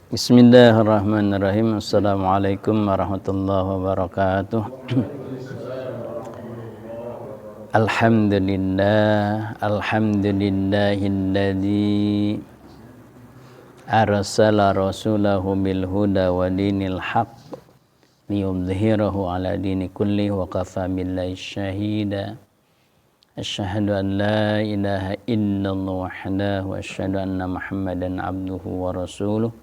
Bismillahirrahmanirrahim. Assalamualaikum warahmatullahi wabarakatuh. Alhamdulillahilladzi arsala rasulahu bil huda wa dinil haqq liyudhhirahu ala dini kulli wa kafa billahi syahida. Asyhadu an la ilaha illallah wahdahu wa asyhadu anna Muhammadan abduhu wa rasuluh.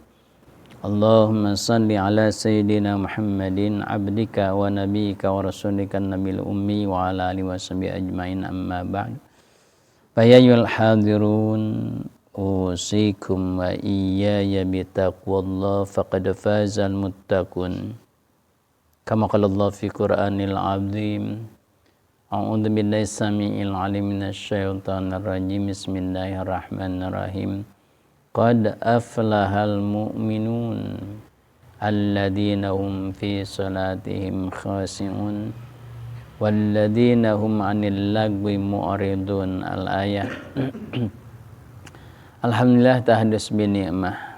Allahumma salli ala sayyidina Muhammadin abdika wa nabiyika wa rasulika nabil ummi wa ala alihi wa sahbihi ajmain, amma ba'd. Fayayyul hadirun usikum wa iyaya bitaqwallah faqad fazal muttaqun. Kama qala Allah fi Qur'anil azim. A'udzu billahi samii'il 'alim minasyaitonir rajim. Bismillahirrahmanirrahim. Qad aflahal mu'minun alladzina hum fi salatihim khashi'un walladzina hum 'anil lagwi mu'ridun. Al-ayah. Alhamdulillah tahdus bi ni'mah.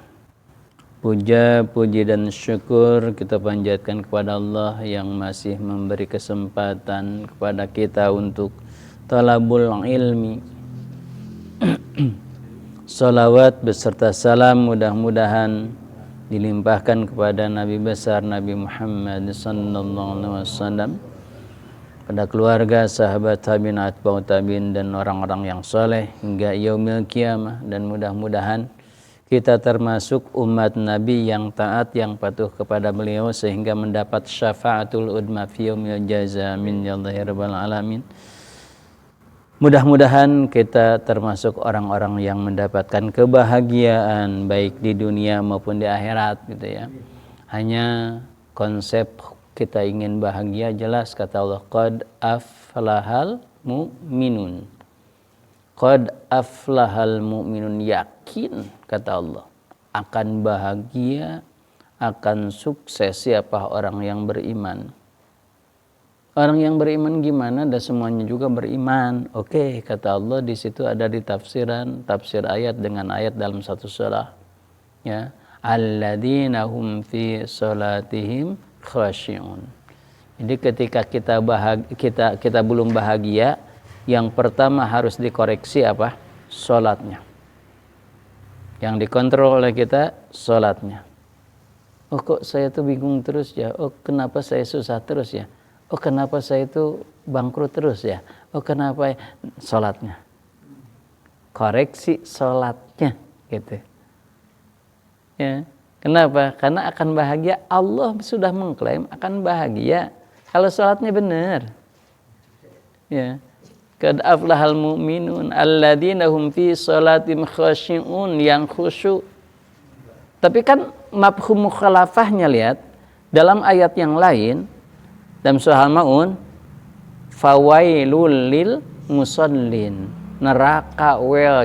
Puja, puji dan syukur kita panjatkan kepada Allah yang masih memberi kesempatan kepada kita untuk talabul ilmi. Salawat beserta salam mudah-mudahan dilimpahkan kepada Nabi besar Nabi Muhammad sallallahu alaihi wasallam, pada keluarga, sahabat, tabi'in, atba'ut tabi'in dan orang-orang yang soleh hingga yaumil qiyamah. Dan mudah-mudahan kita termasuk umat Nabi yang taat, yang patuh kepada beliau sehingga mendapat syafaatul udma fi yaumil jaza min yallahi rabbal alamin. Mudah-mudahan kita termasuk orang-orang yang mendapatkan kebahagiaan baik di dunia maupun di akhirat gitu ya. Hanya konsep kita ingin bahagia jelas kata Allah, qad aflahal mu'minun. Qad aflahal mu'minun, yakin kata Allah akan bahagia, akan sukses siapa orang yang beriman. Orang yang beriman gimana? Dan semuanya juga beriman. Oke, kata Allah di situ ada di tafsiran, tafsir ayat dengan ayat dalam satu surah. Ya, alladzina hum fi salatihim khashi'un. Jadi ketika kita belum bahagia, yang pertama harus dikoreksi apa? Salatnya. Yang dikontrol oleh kita salatnya. Oh kok saya tuh bingung terus ya? Oh kenapa saya susah terus ya? Oh kenapa saya itu bangkrut terus ya? Oh kenapa salatnya? Koreksi salatnya gitu. Ya. Kenapa? Karena akan bahagia. Allah sudah mengklaim akan bahagia kalau salatnya benar. Ya. Qad aflahal mu'minun alladzina hum fi salatihim khashi'un, yang khusyuk. Tapi kan mafhum mukhalafahnya, lihat dalam ayat yang lain dalam surah Al-Maun, fawailul lil musallin, neraka,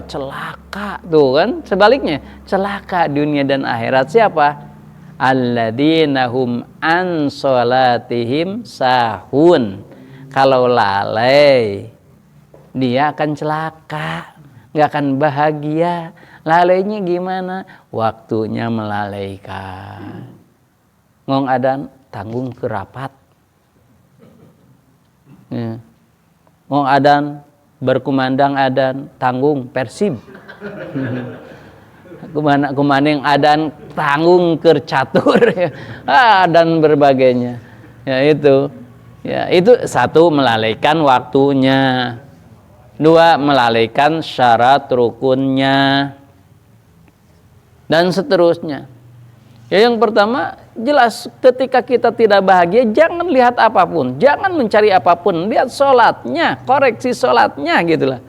celaka, tuh kan sebaliknya, celaka dunia dan akhirat siapa? Alladzina hum an salatihim sahun, kalau lalai dia akan celaka, nggak akan bahagia. Lalainya gimana? Waktunya melalaikan. Ngong adan tanggung ke rapat. Ya. Ngong adan berkumandang adan tanggung Persib. Kumandang adan tanggung ke catur dan berbagainya. Ya itu. Ya itu satu, melalaikan waktunya. Dua, melalaikan syarat rukunnya. Dan seterusnya. Ya, yang pertama jelas ketika kita tidak bahagia jangan lihat apapun, jangan mencari apapun, lihat sholatnya, koreksi sholatnya gitulah.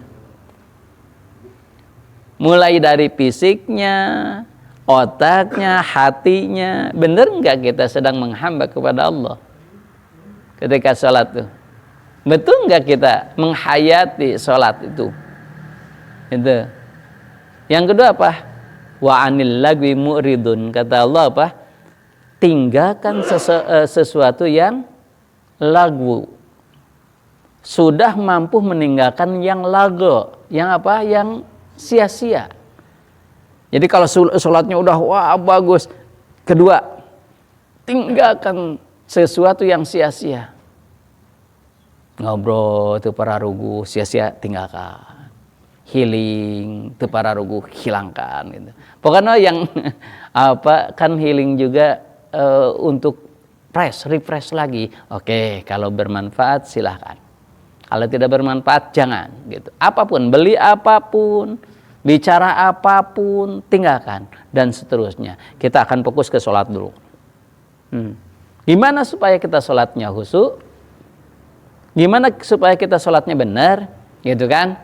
Mulai dari fisiknya, otaknya, hatinya, benar nggak kita sedang menghamba kepada Allah ketika sholat tuh? Betul nggak kita menghayati sholat itu? Itu. Yang kedua apa? Wa anil lagwi mu'ridun, kata Allah apa? Tinggalkan sesuatu yang lagu. Sudah mampu meninggalkan yang lagu, yang apa? Yang sia-sia. Jadi kalau sholatnya udah wah bagus, Kedua, tinggalkan sesuatu yang sia-sia. Ngobrol itu para rugu, sia-sia tinggalkan. Healing itu para rugu, hilangkan gitu. Pokoknya yang kan healing juga untuk refresh lagi. Oke, kalau bermanfaat silahkan. Kalau tidak bermanfaat jangan gitu. Apapun, beli apapun, bicara apapun, tinggalkan dan seterusnya. Kita akan fokus ke sholat dulu. Gimana supaya kita sholatnya khusyuk? Gimana supaya kita sholatnya benar? Gitu kan?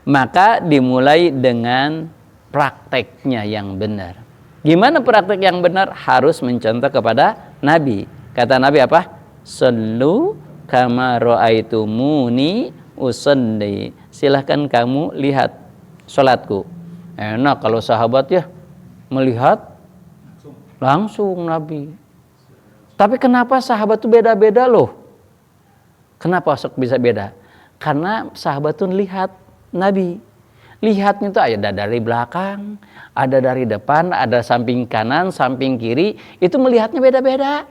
Maka dimulai dengan prakteknya yang benar. Gimana praktek yang benar? Harus mencontoh kepada Nabi. Kata Nabi apa? Sallu kama ra'aitumuni usalli. Silahkan kamu lihat sholatku. Enak kalau sahabat ya melihat langsung Nabi. Tapi kenapa sahabat itu beda-beda loh? Kenapa bisa beda? Karena sahabat itu lihat Nabi. Lihatnya itu ada dari belakang, ada dari depan, ada samping kanan, samping kiri. Itu melihatnya beda-beda.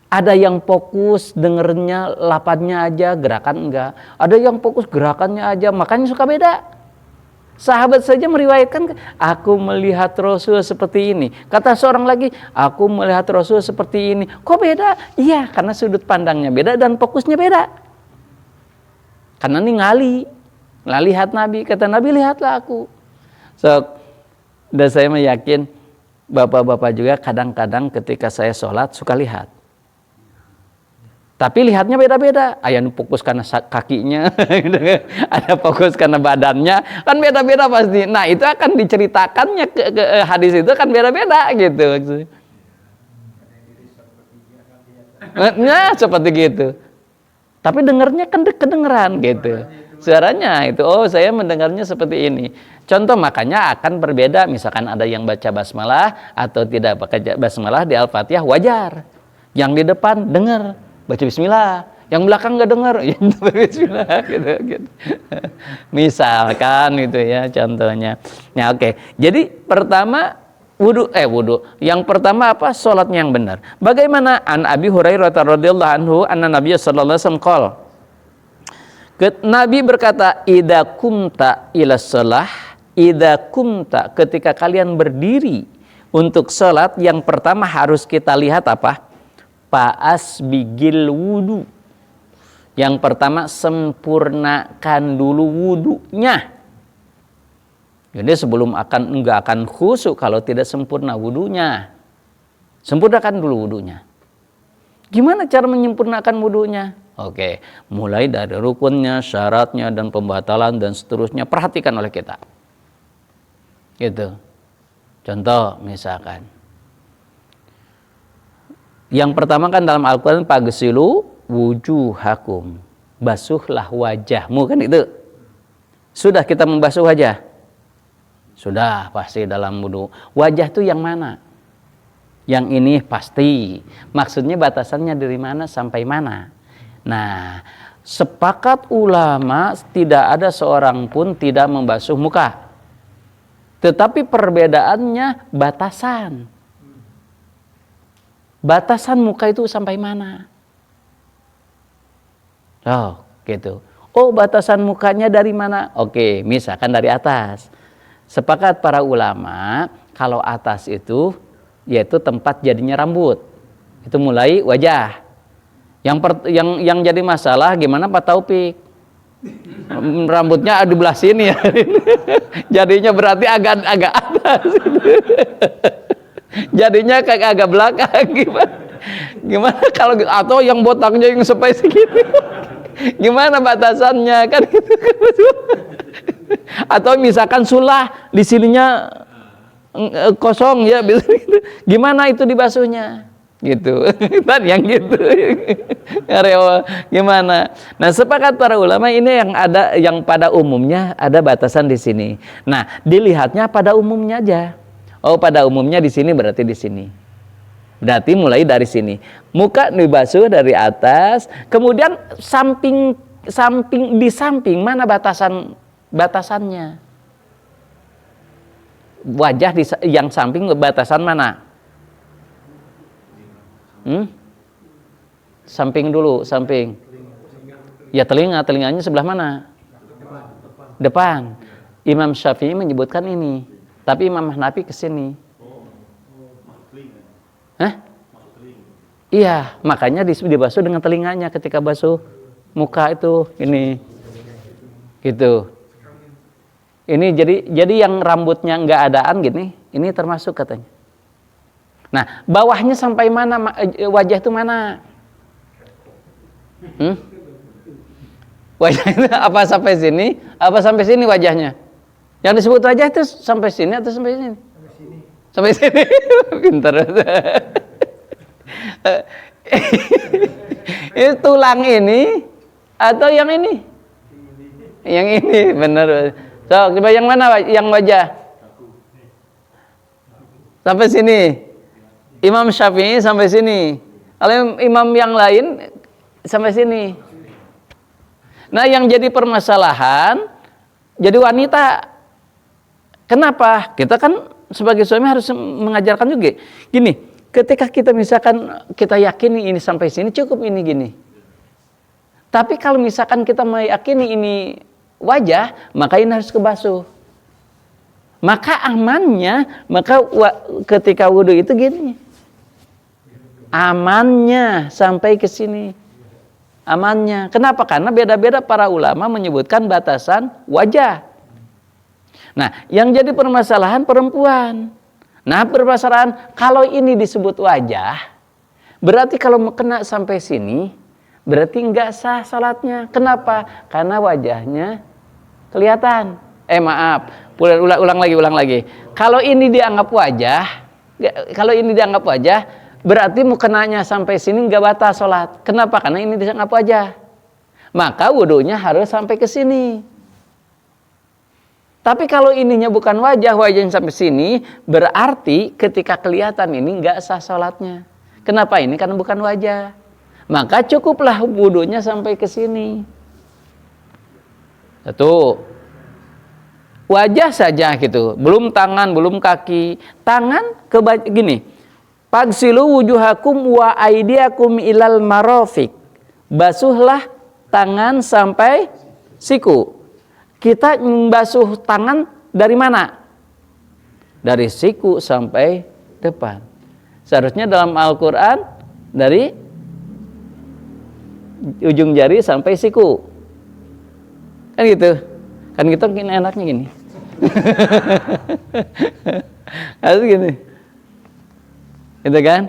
Ada yang fokus dengernya, lapatnya aja, gerakan enggak. Ada yang fokus gerakannya aja, makanya suka beda. Sahabat saja meriwayatkan, aku melihat Rasul seperti ini. Kata seorang lagi, aku melihat Rasul seperti ini. Kok beda? Iya, karena sudut pandangnya beda dan fokusnya beda. Karena ini lihat Nabi. Kata Nabi, lihatlah aku. Dan saya meyakin, bapak-bapak juga kadang-kadang ketika saya sholat suka lihat. Tapi lihatnya beda-beda. Ada yang fokus karena kakinya, ada fokus karena badannya, kan beda-beda pasti. Nah itu akan diceritakannya ke hadis itu kan beda-beda gitu. Nah seperti gitu. Tapi dengarnya kan kedengeran gitu. Suaranya itu, oh saya mendengarnya seperti ini. Contoh makanya akan berbeda. Misalkan ada yang baca basmalah atau tidak baca basmalah di Al-Fatihah wajar. Yang di depan dengar. Baca bismillah, yang belakang nggak dengar, ya bismillah, gitu. Misalkan itu ya contohnya. Nah oke. Jadi pertama wudu. Yang pertama apa? Sholatnya yang benar. Bagaimana? An Abi Hurairah radhiyallahu anhu, anna Nabiy sallallahu alaihi wasallam qala. Nabi berkata, idza kumta ila shalah, idza kumta, ketika kalian berdiri untuk sholat, yang pertama harus kita lihat apa? Fa'as bigil wudu. Yang pertama sempurnakan dulu wudunya. Jadi sebelum enggak akan khusyuk kalau tidak sempurna wudunya. Sempurnakan dulu wudunya. Gimana cara menyempurnakan wudunya? Oke, mulai dari rukunnya, syaratnya dan pembatalan dan seterusnya perhatikan oleh kita. Gitu. Contoh misalkan yang pertama kan dalam Al-Quran pagsilu wujuhakum, basuhlah wajahmu, kan itu. Sudah kita membasuh wajah? Sudah pasti dalam wudu. Wajah itu yang mana? Yang ini pasti. Maksudnya batasannya dari mana sampai mana? Nah, sepakat ulama tidak ada seorang pun tidak membasuh muka. Tetapi perbedaannya batasan. Batasan muka itu sampai mana? Oh, gitu. Oh, batasan mukanya dari mana? Oke, misalkan dari atas. Sepakat para ulama, kalau atas itu yaitu tempat jadinya rambut. Itu mulai wajah. Yang jadi masalah gimana Pak Taufik? Rambutnya di belah sini ya. Jadinya berarti agak atas. Jadinya kayak agak belakang gimana kalau atau yang botaknya yang sampai segitu gimana batasannya kan gitu. Atau misalkan sulah di sininya kosong ya gitu. Gimana itu dibasuhnya gitu kan yang gitu. Gimana? Nah sepakat para ulama ini yang pada umumnya ada batasan di sini. Nah dilihatnya pada umumnya aja. Oh pada umumnya di sini berarti di sini. Berarti mulai dari sini. Muka dibasuh dari atas, kemudian di samping mana batasannya? Wajah yang samping batasan mana? Samping dulu, samping. Ya telinganya sebelah mana? Depan. Imam Syafi'i menyebutkan ini, tapi Imam Hanafi ke sini. Hah? Iya, makanya dibasuh dengan telinganya ketika basuh muka itu ini. Gitu. Ini jadi yang rambutnya nggak adaan gini, ini termasuk katanya. Nah, bawahnya sampai mana wajah itu mana? Wajah itu apa sampai sini? Apa sampai sini wajahnya? Yang disebut wajah itu sampai sini atau sampai sini? Sampai sini. Pintar. Itu tulang ini atau yang ini? Yang ini benar. So, coba yang mana yang wajah? Sampai sini. Imam Syafi'i sampai sini. Kalau imam yang lain sampai sini. Nah, yang jadi permasalahan jadi wanita. Kenapa? Kita kan sebagai suami harus mengajarkan juga. Gini, ketika kita misalkan kita yakini ini sampai sini cukup ini gini. Tapi kalau misalkan kita meyakini ini wajah, maka ini harus kebasuh. Maka amannya, ketika wudhu itu gini. Amannya sampai ke sini. Amannya. Kenapa? Karena beda-beda para ulama menyebutkan batasan wajah. Nah, yang jadi permasalahan perempuan. Nah, permasalahan kalau ini disebut wajah, berarti kalau kena sampai sini, berarti enggak sah salatnya. Kenapa? Karena wajahnya kelihatan. Ulang lagi. Kalau ini dianggap wajah, berarti mukenanya sampai sini enggak batal salat. Kenapa? Karena ini dianggap wajah. Maka wudunya harus sampai ke sini. Tapi kalau ininya bukan wajahnya sampai sini, berarti ketika kelihatan ini enggak sah salatnya. Kenapa ini? Karena bukan wajah. Maka cukuplah wudunya sampai ke sini. Satu. Wajah saja gitu, belum tangan, belum kaki. Tangan gini. Pagsilu wujuhakum wa aidiakum ilal marafiq. Basuhlah tangan sampai siku. Kita membasuh tangan dari mana? Dari siku sampai depan. Seharusnya dalam Al-Quran dari ujung jari sampai siku. Kan gitu. Kan kita enaknya gini. Harus gini. Gitu kan?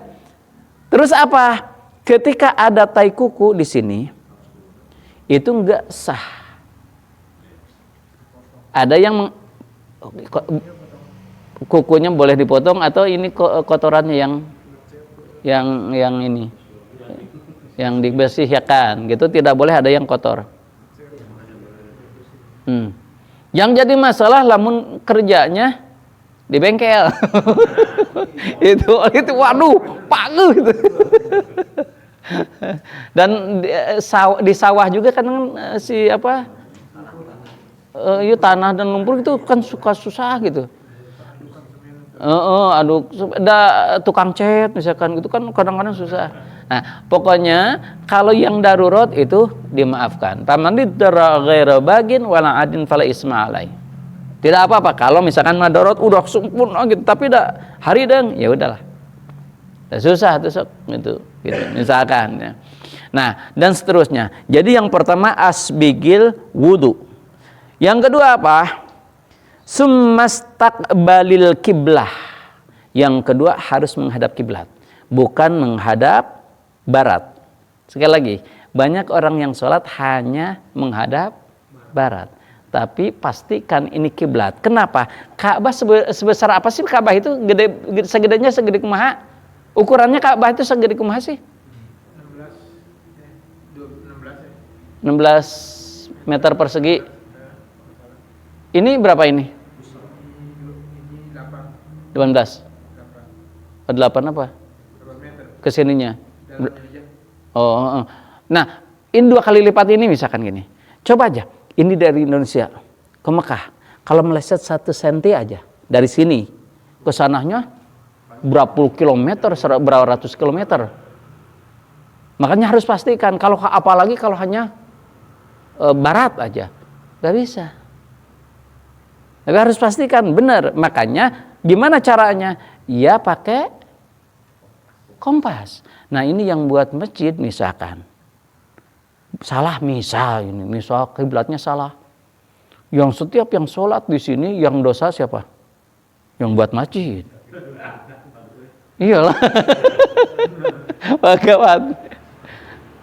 Terus apa? Ketika ada tai kuku di sini, itu enggak sah. Ada yang kukunya boleh dipotong atau ini kotorannya yang ini, yang dibersihkan, gitu tidak boleh ada yang kotor. Yang jadi masalah lamun kerjanya di bengkel. itu waduh, paguh gitu. Dan di sawah juga kan tanah dan lumpur itu kan suka susah gitu. Ada tukang cat misalkan gitu kan kadang-kadang susah. Nah, pokoknya kalau yang darurat itu dimaafkan. Faman dara ghaira bagin wala adin fala isma alai. Tidak apa-apa kalau misalkan darurat udah sempurna gitu, tapi udah hari deng, ya udahlah. Udah susah tuh sok gitu misalkan ya. Nah, dan seterusnya. Jadi yang pertama asbigil wudu. Yang kedua apa? Summastaqbalil kiblah. Yang kedua harus menghadap kiblat, bukan menghadap barat. Sekali lagi, banyak orang yang sholat hanya menghadap barat, tapi pastikan ini kiblat. Kenapa? Ka'bah sebesar apa sih Ka'bah itu? Segedenya segede kumaha? Ukurannya Ka'bah itu segede kumaha sih? 16 meter persegi. Ini berapa ini? 18. 8 apa? Kesininya. Nah, ini 2 kali lipat ini misalkan gini. Coba aja, ini dari Indonesia ke Mekah. Kalau meleset 1 senti aja, dari sini ke sananya berapa puluh kilometer, berapa ratus kilometer. Makanya harus pastikan, kalau apalagi kalau hanya barat aja, nggak bisa. Tapi harus pastikan benar. Makanya gimana caranya? Ya pakai kompas. Nah ini yang buat masjid misalkan salah misal kiblatnya salah. Yang setiap yang sholat di sini yang dosa siapa? Yang buat masjid. Iyalah. Gawat.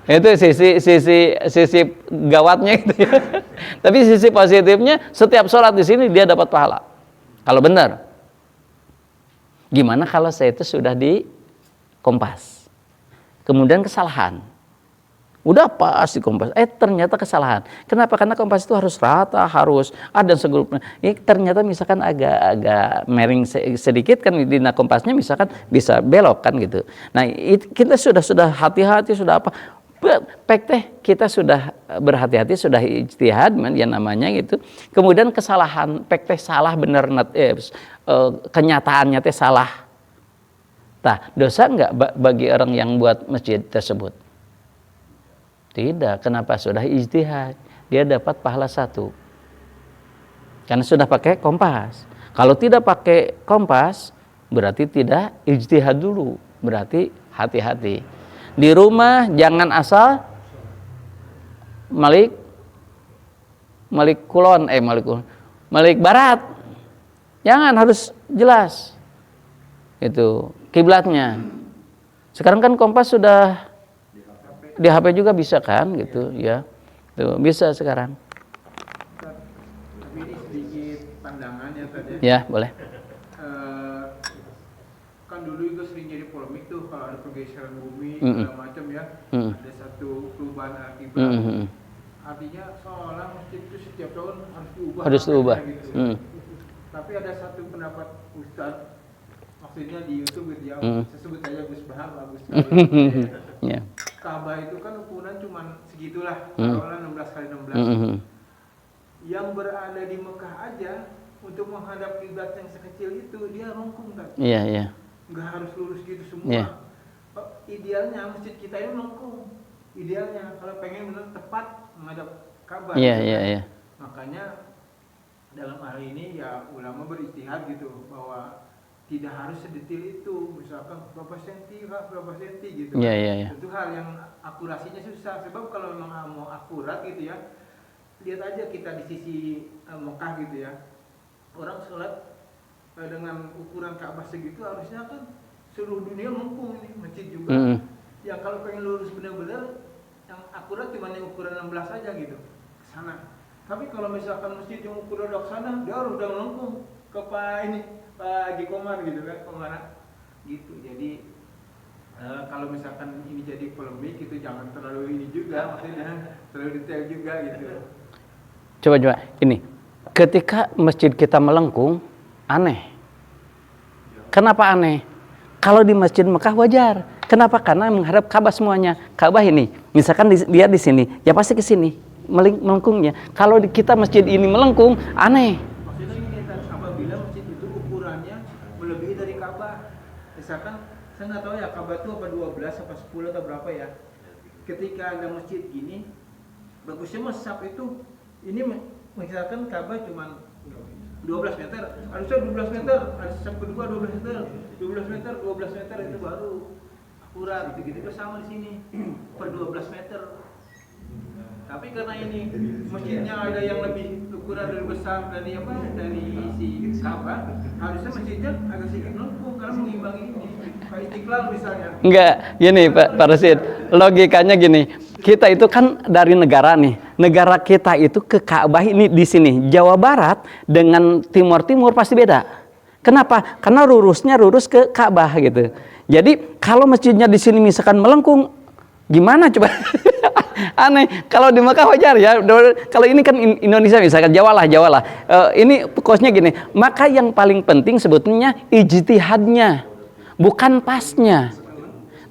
Itu sisi gawatnya itu ya. Tapi sisi positifnya setiap sholat di sini dia dapat pahala. Kalau benar. Gimana kalau saya itu sudah di kompas? Kemudian kesalahan. Udah pas di kompas, ternyata kesalahan. Kenapa? Karena kompas itu harus rata, harus ada segulupnya. Ternyata misalkan agak miring sedikit kan di kompasnya misalkan bisa belok kan gitu. Nah kita sudah hati-hati, sudah apa? Kita sudah berhati-hati, sudah ijtihad, ya namanya gitu. Kemudian kesalahan, salah bener, kenyataannya salah. Nah, dosa enggak bagi orang yang buat masjid tersebut? Tidak. Kenapa? Sudah ijtihad. Dia dapat pahala 1. Karena sudah pakai kompas. Kalau tidak pakai kompas, berarti tidak ijtihad dulu. Berarti hati-hati. Di rumah jangan asal Malik barat. Jangan, harus jelas. Itu kiblatnya. Sekarang kan kompas sudah di HP juga bisa kan gitu ya. Tuh, bisa sekarang. Tapi ini sedikit pandangan ya tadi. Ya, boleh. Kan dulu itu sering jadi polemik tuh kalau ada pergeseran bumi segala macam ya. Ada satu perubahan kiblat. Artinya seolah masjid itu setiap tahun harus diubah. Gitu. Tapi ada satu pendapat Ustadz, maksudnya di YouTube gitu ya, saya sebut aja Gus Bahar, Gus Yeah. Ka'bah itu kan ukuran cuma segitulah, taruhlah 16 kali 16. Yang berada di Mekah aja untuk menghadap kiblat yang sekecil itu dia melengkung kan? Iya, iya. Nggak harus lurus gitu semua. Yeah. Idealnya masjid kita ini melengkung. Idealnya kalau pengen benar tepat menghadap Ka'bah. Iya, iya, iya. Makanya dalam hal ini ya ulama berijtihad gitu bahwa tidak harus sedetil itu, misalkan berapa senti gitu. Iya, iya, iya. Itu hal yang akurasinya susah. Sebab kalau memang mau akurat gitu ya, lihat aja kita di sisi Mekah gitu ya. Orang sholat dengan ukuran Ka'bah segitu harusnya kan seluruh dunia melengkung ini, masjid juga. Ya kalau pengen lurus benar-benar yang akurat cuma yang ukuran 16 aja gitu ke sana. Tapi kalau misalkan masjid yang ukuran udah ke sana, dia harus udah melengkung ke Pak Komar gitu kan, kemana gitu. Jadi kalau misalkan ini jadi polemik itu jangan terlalu ini juga, maksudnya terlalu detail juga gitu. Coba ini, ketika masjid kita melengkung, aneh. Kenapa aneh? Kalau di Masjid Mekah wajar. Kenapa? Karena menghadap Ka'bah semuanya. Ka'bah ini, misalkan dia di sini, ya pasti ke sini melengkungnya. Kalau di kita masjid ini melengkung, aneh. Maksudnya ini apabila masjid itu ukurannya melebihi dari Ka'bah. Misalkan saya nggak tahu ya Ka'bah itu apa 12 apa 10 atau berapa ya. Ketika ada masjid gini, bagusnya masjid itu ini misalkan Ka'bah cuma 12 meter, harusnya 12 meter, ada sab kedua 12 meter, 12 meter itu baru akurat gitu sama di sini per 12 meter. Tapi karena ini masjidnya ada yang lebih ukuran lebih besar dari si Ka'bah, harusnya masjidnya agak sedikit melengkung karena mengimbangi ini. Kayak Istiqlal misalnya. Enggak, gini Pak Rasid, logikanya gini. Kita itu kan dari negara nih. Negara kita itu ke Ka'bah ini di sini. Jawa Barat dengan Timur pasti beda. Kenapa? Karena lurus ke Ka'bah gitu. Jadi kalau masjidnya di sini misalkan melengkung, gimana coba? Aneh. Kalau di Mekah wajar ya. Kalau ini kan Indonesia misalkan Jawa lah. Ini kosnya gini. Maka yang paling penting sebetulnya ijtihadnya, bukan pasnya.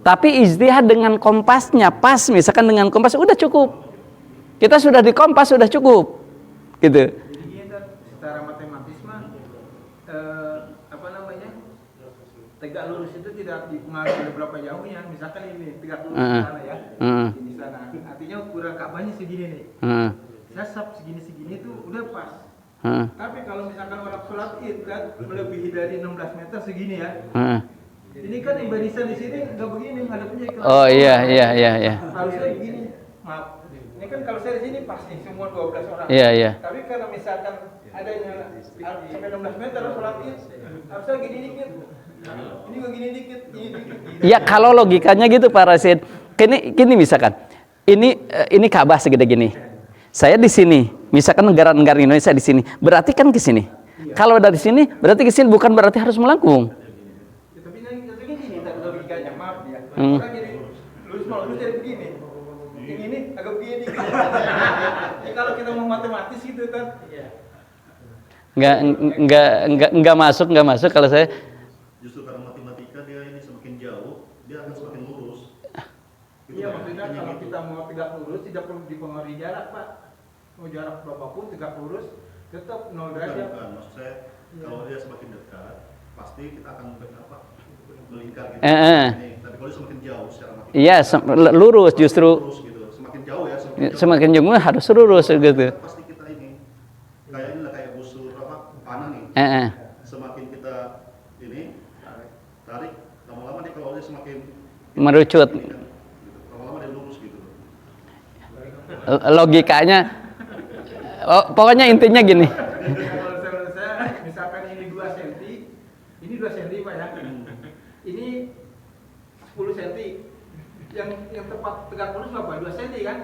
Tapi ijtihad dengan kompasnya, pas misalkan dengan kompas udah cukup. Kita sudah di kompas sudah cukup. Gitu. Jadi secara matematis mah apa namanya, tegak lurus itu tidak dipengaruhi oleh berapa jauhnya. Misalkan ini tegak lurus di sana ya, di sana. Artinya ukuran Ka'bahnya segini nih. Saya sap segini tuh udah pas. Tapi kalau misalkan orang sholat id kan melebihi dari 16 meter segini ya. Ini kan yang barisan di sini nggak begini ngadepnya ke. Oh iya. Harusnya begini. Maaf. Ini kan kalau saya di sini pas nih semua 12 orang. Iya. Tapi karena misalkan ada yang sampai 16 meter sholat id, harusnya gini dikit. Ini kok gini dikit, ini dikit. Ya kalau logikanya gitu Pak Rasid. Gini misalkan. Ini Ka'bah segede gini. Saya di sini. Misalkan negara-negara Indonesia di sini. Berarti kan ke sini. Kalau dari sini berarti ke sini, bukan berarti harus melengkung. Ya, tapi ini gini logikanya, maaf ya. Orang jadi lurus jadi begini. Yang ini agak begini. Ya, kalau kita mau matematis gitu kan. Nggak masuk kalau saya. Justru karena matematika dia ini semakin jauh, dia akan semakin lurus. Iya, maksudnya kalau kita mau tegak lurus tidak perlu dipengaruhi jarak, Pak. Mau jarak berapapun tegak lurus tetap 0 derajat. Bukan, maksud saya kalau dia semakin dekat, pasti kita akan melingkar gitu. Tapi kalau dia semakin jauh secara matematika. Iya, lurus justru. Lurus gitu. Semakin jauh ya, Semakin jauh harus lurus gitu. Pasti kita ini kayak busur panah nih. Semakin kita ini tarik, lama-lama dia kalau dia semakin merucut. Lama-lama dia lurus gitu. Logikanya pokoknya intinya gini. Kalau saya misalkan ini 2 cm, ini 2 cm Pak ya. Ini 10 cm. Yang tepat tegak lurus berapa? 2 cm kan?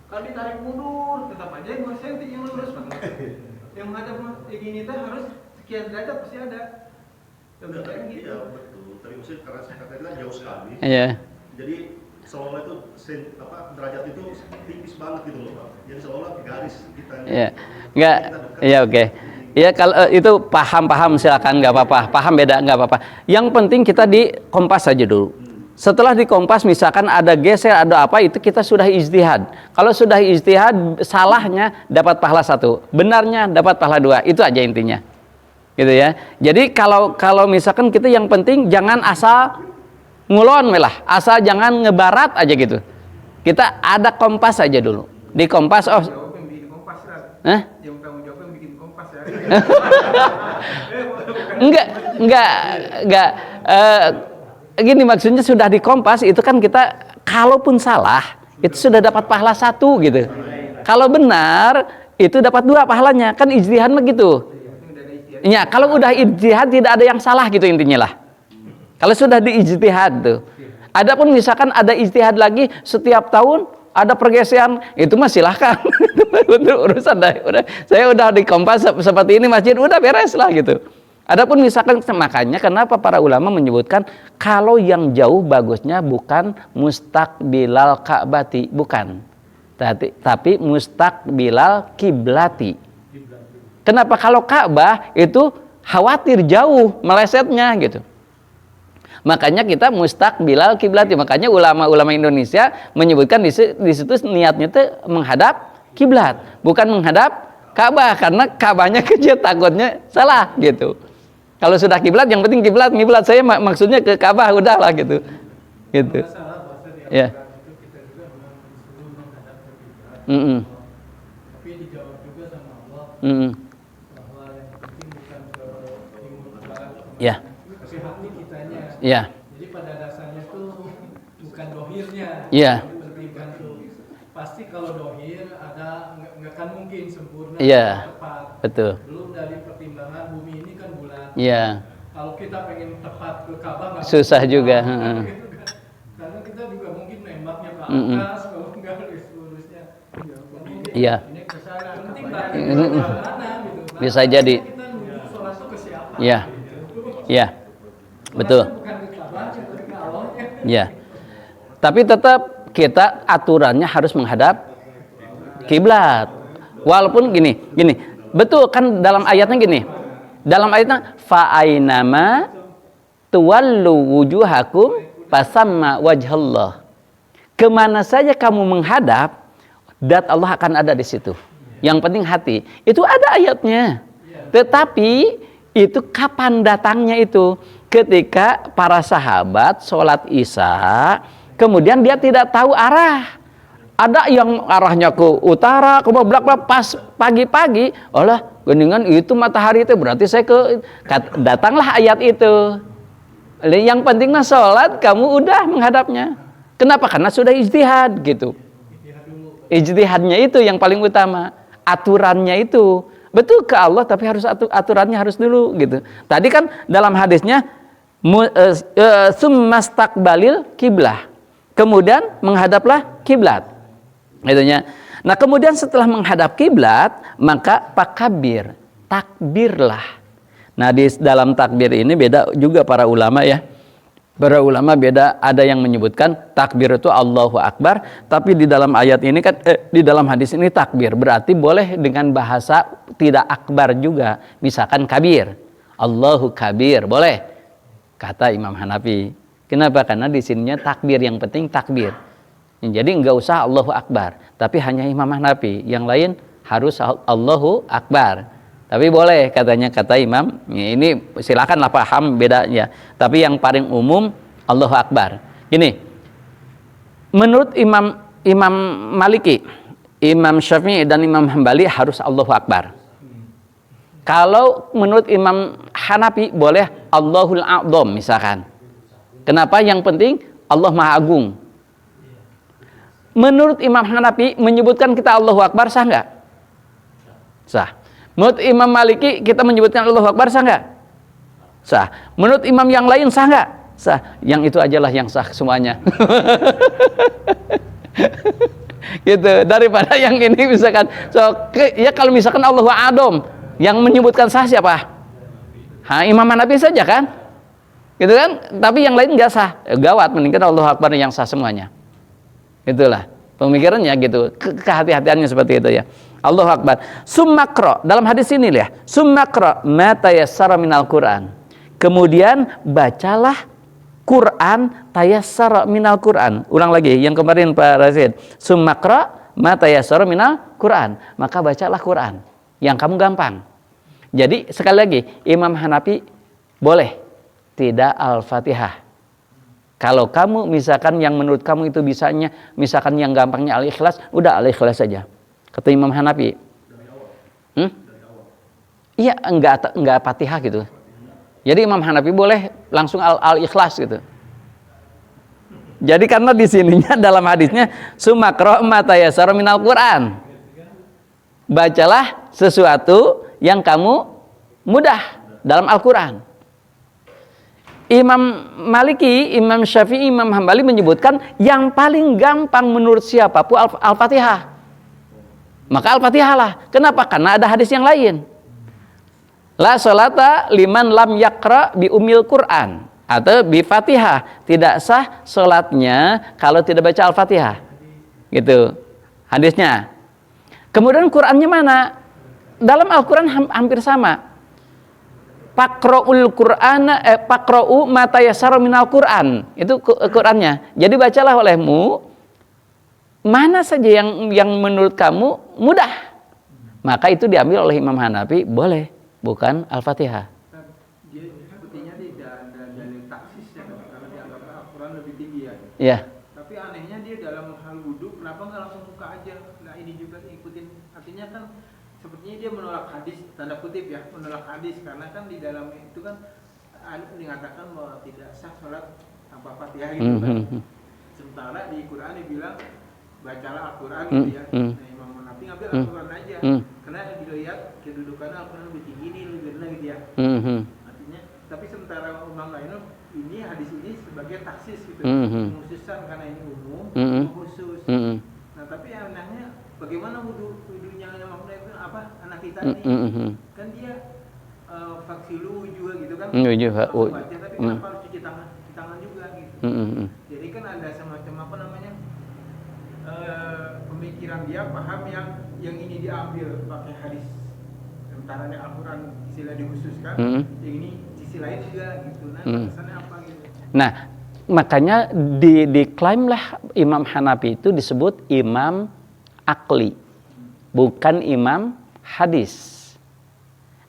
Kalau ditarik mundur tetap aja 2 cm yang lurus Pak. Yang menghadap yang ini teh harus sekian derajat pasti ada. Logikanya gitu. Iya betul. Tapi maksudnya karena kita jauh sekali. Iya. Jadi seolah itu derajat itu tipis banget gitu loh Pak. Jadi seolah garis kita. Iya. Enggak. Iya oke. Ya kalau itu paham silakan, nggak apa-apa. Paham beda nggak apa-apa. Yang penting kita di kompas aja dulu. Setelah di kompas misalkan ada geser, ada apa, itu kita sudah ijtihad. Kalau sudah ijtihad, salahnya dapat pahala 1, benarnya dapat pahala 2. Itu aja intinya. Gitu ya. Jadi kalau misalkan kita yang penting jangan asal ngulon melah, asal jangan ngebarat aja gitu. Kita ada kompas aja dulu. Di kompas Jawab yang bikin kompas lah. Yang tanggung jawab yang bikin kompas ya. Enggak. Gini maksudnya sudah di kompas itu kan kita kalaupun salah itu sudah dapat pahala 1 gitu. Kalau benar itu dapat 2 pahalanya, kan ijtihad mah gitu. Ya, kalau udah ijtihad tidak ada yang salah gitu intinya lah. Kalau sudah di ijtihad tuh. Adapun misalkan ada ijtihad lagi setiap tahun ada pergeseran, itu mah silahkan. Itu urusan dah. Saya udah di kompas seperti ini masjid udah beres lah gitu. Adapun misalkan makanya kenapa para ulama menyebutkan kalau yang jauh bagusnya bukan mustaqbilal ka'bati, bukan. Tapi mustaqbilal kiblati. Kenapa? Kalau Ka'bah itu khawatir jauh melesetnya gitu. Makanya kita mustaqbilal kiblati. Makanya ulama-ulama Indonesia menyebutkan di situ niatnya itu menghadap kiblat, bukan menghadap Ka'bah, karena Ka'bahnya kecil takutnya salah gitu. Kalau sudah kiblat, yang penting kiblat saya maksudnya ke Ka'bah udahlah gitu. Gitu. Ya. Tapi dijawab juga sama Allah bahwa yang penting bukan ke timur ke barat, Ya. tapi hati kitanya. Ya. Jadi pada dasarnya itu bukan dohirnya. Ya. Dipertimbangkan tuh. Pasti kalau dohir ada nggak akan mungkin sempurna Ya. tepat. Betul. Belum dari pertimbangan bumi ini kan bulat. Ya. Kalau kita pengen tepat ke Ka'bah nggak Susah mungkin. juga. Gitu kan. Karena kita juga mungkin nembaknya ke atas, kalau nggak lurus-lurusnya. Iya. Ini kesalahan. Penting banget mana gitu. Bisa jadi. Kita nunjuk sholat itu ke siapa? Ya. Ya. Betul. Bukan ke Ka'bah, tapi ke Allahnya. Ya. Tapi tetap kita aturannya harus menghadap kiblat. Walaupun gini. Betul kan dalam ayatnya gini. Dalam ayatnya fa ainama tuwallu wujuhakum fasamma wajhallah. Kemana saja kamu menghadap, dat Allah akan ada di situ. Yang penting hati. Itu ada ayatnya. Tetapi Itu kapan datangnya itu? Ketika para sahabat sholat Isya, kemudian dia tidak tahu arah. Ada yang arahnya ke utara, ke belakang, pas pagi-pagi, olah geningan itu matahari itu berarti saya datanglah ayat itu. Yang penting mah sholat, kamu udah menghadapnya. Kenapa? Karena sudah ijtihad gitu. Ijtihadnya itu yang paling utama. Aturannya itu betul ke Allah, tapi harus aturannya harus dulu gitu. Tadi kan dalam hadisnya summastaqbalil kiblah, kemudian menghadaplah kiblat, itunya. Nah kemudian setelah menghadap kiblat maka pakabir, takbirlah. Nah di dalam takbir ini beda juga para ulama ya. Para ulama beda, ada yang menyebutkan takbir itu Allahu Akbar, tapi di dalam ayat ini kan di dalam hadis ini takbir berarti boleh dengan bahasa tidak akbar juga, misalkan kabir, Allahu kabir boleh, kata Imam Hanafi. Kenapa? Karena di sininya takbir, yang penting takbir. Jadi enggak usah Allahu Akbar, tapi hanya Imam Hanafi, yang lain harus Allahu Akbar. Tapi boleh katanya, kata Imam, ini silakanlah paham bedanya. Tapi yang paling umum Allahu Akbar. Gini, menurut Imam Maliki, Imam Syafi'i dan Imam Hambali harus Allahu Akbar. Kalau menurut Imam Hanafi boleh Allahul A'dham misalkan. Kenapa? Yang penting Allah Maha Agung. Menurut Imam Hanafi menyebutkan kita Allahu Akbar sah nggak? Sah. Menurut Imam Maliki kita menyebutkan Allahu Akbar sah nggak? Sah. Menurut imam yang lain sah nggak? Sah. Yang itu ajalah yang sah semuanya. Gitu. Daripada yang ini misalkan, ya kalau misalkan Allahu A'dham, yang menyebutkan sah siapa? Imam Hanafi saja kan? Gitu kan? Tapi yang lain nggak sah. Gawat, mendingan Allahu Akbar yang sah semuanya. Itulah pemikirannya gitu. Kehati-hatiannya seperti itu ya. Allahu Akbar. Summakro, dalam hadis ini ya, summakro ma tayassara minal Quran. Kemudian bacalah Quran tayassara minal Quran. Ulang lagi yang kemarin Pak Rasid. Summakro ma tayassara minal Quran. Maka bacalah Quran yang kamu gampang. Jadi sekali lagi, Imam Hanafi boleh tidak Al-Fatihah. Kalau kamu misalkan yang menurut kamu itu bisanya, misalkan yang gampangnya Al-Ikhlas, udah Al-Ikhlas saja. Kata Imam Hanafi. Iya, enggak Fatihah gitu. Jadi Imam Hanafi boleh langsung Al-Ikhlas gitu. Jadi karena di sininya dalam hadisnya sumakro matayasara minal Quran. Bacalah sesuatu yang kamu mudah dalam Al-Quran. Imam Maliki, Imam Syafi'i, Imam Hambali menyebutkan yang paling gampang menurut siapapun Al-Fatihah. Maka Al-Fatihah lah. Kenapa? Karena ada hadis yang lain. La sholata liman lam yakra bi umil Quran, atau bi Fatihah. Tidak sah sholatnya kalau tidak baca Al-Fatihah. Gitu hadisnya. Kemudian Qurannya mana? Dalam Al-Quran hampir sama. Faqra'ul Qur'ana faqra'u ma tayassara minal Qur'an. Itu Qur'annya. Jadi bacalah olehmu mana saja yang menurut kamu mudah. Maka itu diambil oleh Imam Hanafi, boleh, bukan Al-Fatihah. Dia sepertinya tidak ada dalil taksis ya, karena dianggap Al-Quran lebih tinggi ya. Iya. Tapi anehnya dia dalam hal wudhu, kenapa nggak langsung buka aja? Nah ini juga ikutin. Artinya kan sepertinya dia menolak hadis, tanda kutip ya, menolak hadis, karena kan di dalam itu kan dikatakan bahwa tidak sah sholat tanpa Fatihah gitu kan. Sementara di Quran dibilang bacalah Al-Quran gitu ya. Nah Imam Hanafi ngambil Al-Quran aja, karena dilihat kedudukan Al-Quran lebih tinggi, ini lebih rendah gitu ya. Artinya, tapi sementara umam lain ini hadis ini sebagai taksis gitu, khususan karena ini umum, khusus. Nah tapi anehnya bagaimana wudhunya anak kita ini, kan dia faksilu juga gitu kan, baca, tapi kenapa harus cuci tangan juga gitu. Jadi kan ada semacam apa namanya, pemikiran dia paham yang ini diambil pakai hadis, sementara di Al-Quran istilah dikhususkan, yang ini sisi lain juga gitu. Nah batasannya apa gitu. Nah makanya diklaimlah Imam Hanafi itu disebut imam akli, bukan imam hadis.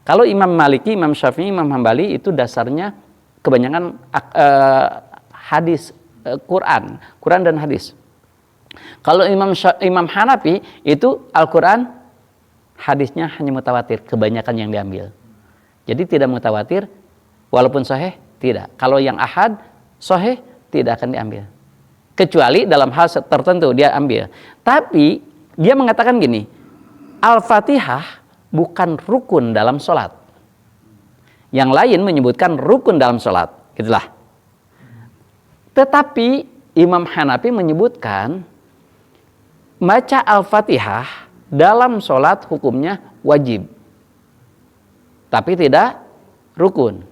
Kalau Imam Maliki, Imam Syafi'i, Imam Hambali itu dasarnya kebanyakan hadis, Quran dan hadis. Kalau Imam Hanafi itu Al-Quran, hadisnya hanya mutawatir, kebanyakan yang diambil. Jadi tidak mutawatir, walaupun sahih tidak. Kalau yang ahad, sahih tidak akan diambil. Kecuali dalam hal tertentu dia ambil. Tapi dia mengatakan gini, Al-Fatihah bukan rukun dalam sholat. Yang lain menyebutkan rukun dalam sholat. Itulah. Tetapi Imam Hanafi menyebutkan baca Al-Fatihah dalam sholat hukumnya wajib, tapi tidak rukun.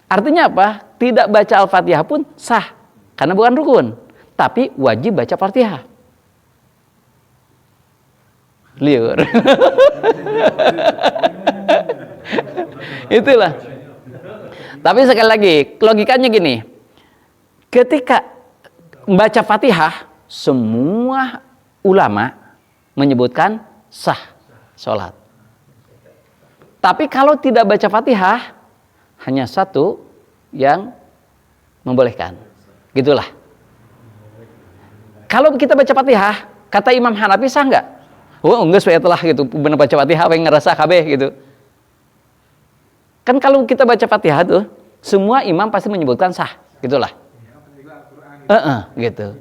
Artinya apa? Tidak baca Al-Fatihah pun sah, karena bukan rukun, tapi wajib baca Fatihah. Liur. Itulah. Tapi sekali lagi, logikanya gini. Ketika baca Fatihah, semua ulama menyebutkan sah sholat. Tapi kalau tidak baca Fatihah, hanya satu yang membolehkan. Gitulah. Kalau kita baca Fatihah, kata Imam Hanafi sah enggak? Oh enggak, supaya telah gitu. Benar baca Fatihah, yang ngerasa kabeh gitu. Kan kalau kita baca Fatihah tuh, semua imam pasti menyebutkan sah. Gitulah. Gitu.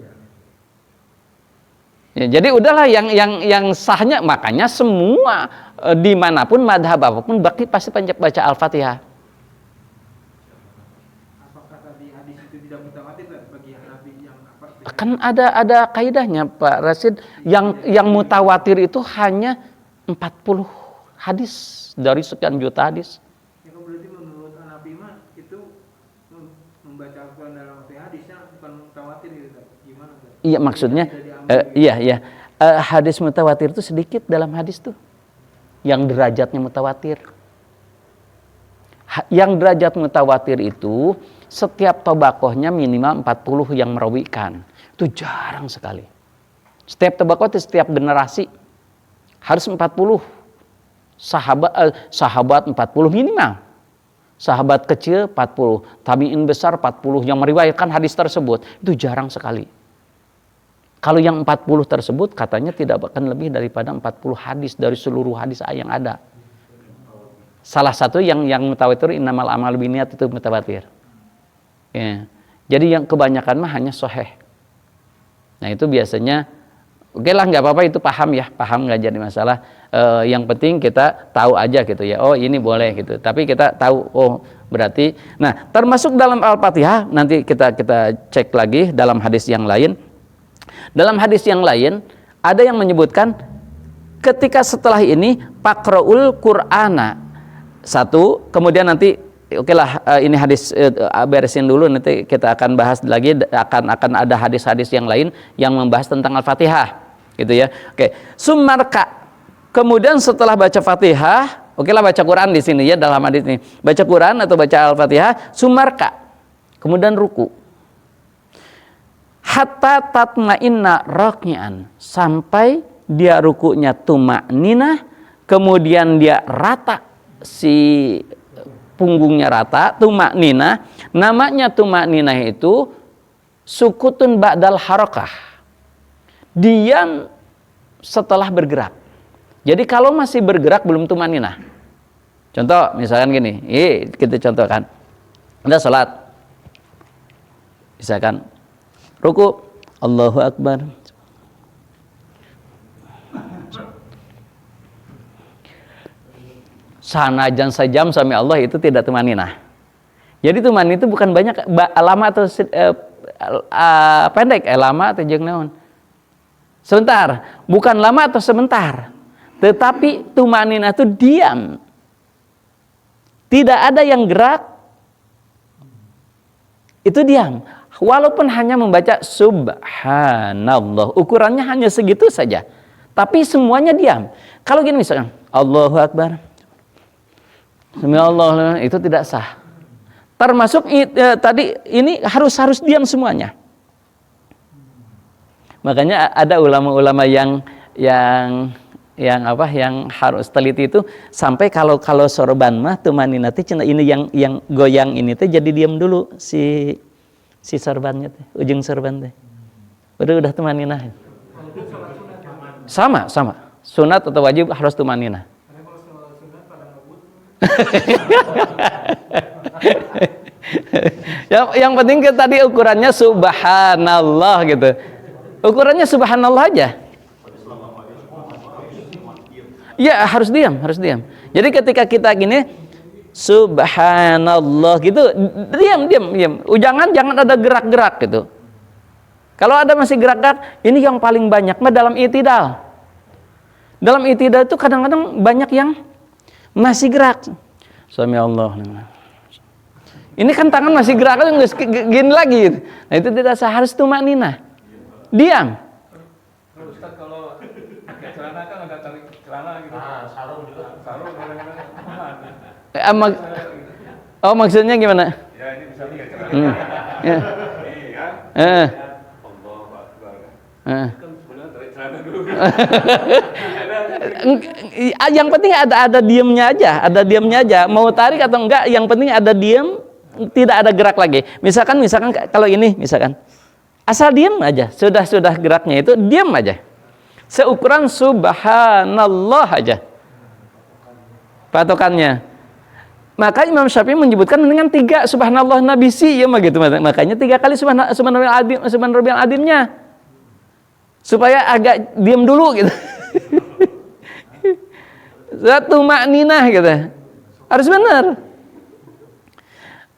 Ya, jadi udahlah yang sahnya, makanya semua dimanapun madhab apapun pasti baca Al-Fatihah. Apakah tadi hadis itu tidak mutawatir bagi Hanafi yang apa? Kan ada kaidahnya Pak Rasid, yang mutawatir itu hanya 40 hadis dari sekian juta hadis. Ya, berarti menurut Hanafi mah itu membaca Al-Quran dalam hadisnya bukan mutawatir gitu. Gimana tuh? Iya maksudnya hadis mutawatir itu sedikit dalam hadis tuh yang derajatnya mutawatir. Yang derajat mutawatir itu setiap tobakohnya minimal 40 yang merawikan. Itu jarang sekali. Setiap tobakoh itu setiap generasi harus 40. Sahabat 40 minimal. Sahabat kecil 40, tabi'in besar 40 yang meriwayatkan hadis tersebut. Itu jarang sekali. Kalau yang 40 tersebut katanya tidak akan lebih daripada 40 hadis dari seluruh hadis yang ada. Salah satu yang mutawatir, innamal a'malu binniyat, itu mutawatir. Ya. Jadi yang kebanyakan mah hanya sahih. Nah itu biasanya oke lah, nggak apa-apa, itu paham ya, paham, nggak jadi masalah. Yang penting kita tahu aja gitu ya, oh ini boleh gitu. Tapi kita tahu, oh berarti. Nah termasuk dalam Al-Fatihah, nanti kita cek lagi dalam hadis yang lain. Dalam hadis yang lain ada yang menyebutkan ketika setelah ini Faqra'ul Qur'ana satu, kemudian nanti oke lah, ini hadis beresin dulu, nanti kita akan bahas lagi, akan ada hadis-hadis yang lain yang membahas tentang Al-Fatihah gitu ya. Oke, sumarka, kemudian setelah baca Fatihah, oke lah baca Quran di sini ya, dalam hadis ini baca Quran atau baca Al-Fatihah, sumarka, kemudian ruku, hatta tatma'inna raki'an, sampai dia rukunya tuma'ninah, kemudian dia rata, si punggungnya rata, tuma'ninah. Namanya tuma'ninah itu sukutun ba'dal harakah, diam setelah bergerak. Jadi kalau masih bergerak belum tuma'ninah. Contoh misalkan gini, kita contohkan, Anda sholat, misalkan ruku, Allahu Akbar, sanajan sejam sami Allah, itu tidak tumaninah. Jadi tumaninah itu bukan banyak, lama atau pendek, lama atau jeung naon. Sebentar, bukan lama atau sebentar. Tetapi tumaninah itu diam. Tidak ada yang gerak. Itu diam. Walaupun hanya membaca subhanallah, ukurannya hanya segitu saja. Tapi semuanya diam. Kalau gini misalkan, Allahu Akbar, Bismillah, itu tidak sah. Termasuk tadi ini harus diam semuanya. Makanya ada ulama-ulama yang yang harus teliti itu sampai kalau sorban mah tumaninah teh cenah ini yang goyang ini teh jadi diam dulu si sorbannya teh, ujung sorban teh. Udah tumaninah. Sama. Sunat atau wajib harus tumaninah. yang penting tadi ukurannya subhanallah gitu. Ukurannya subhanallah aja. Ya harus diam. Jadi ketika kita gini subhanallah gitu, diam. Jangan ada gerak-gerak gitu. Kalau ada masih gerak-gerak, ini yang paling banyak mah dalam i'tidal. Dalam i'tidal itu kadang-kadang banyak yang masih gerak. Sami Allah. Ini kan tangan masih gerak kan gini lagi gitu. Nah itu tidak sah, harus tumaninah. Diam. Ustaz kalau pakai celana kan ada tarik celana gitu. Sarung juga. Sarung kadang-kadang. Oh maksudnya gimana? Ya ini bisa pakai celana. Ya. Iya. Allahu Akbar. Kan sebenarnya tarik celana dulu. Yang penting ada diamnya aja. Mau tarik atau enggak, yang penting ada diam, tidak ada gerak lagi. Misalkan kalau ini misalkan asal diam aja, sudah geraknya itu diam aja. Seukuran subhanallah aja patokannya. Maka Imam Syafi'i menyebutkan dengan 3 subhanallah nabisi ya begitu. Makanya 3 kali subhanallah adimnya supaya agak diam dulu gitu. Satu makninah gitu. Harus benar.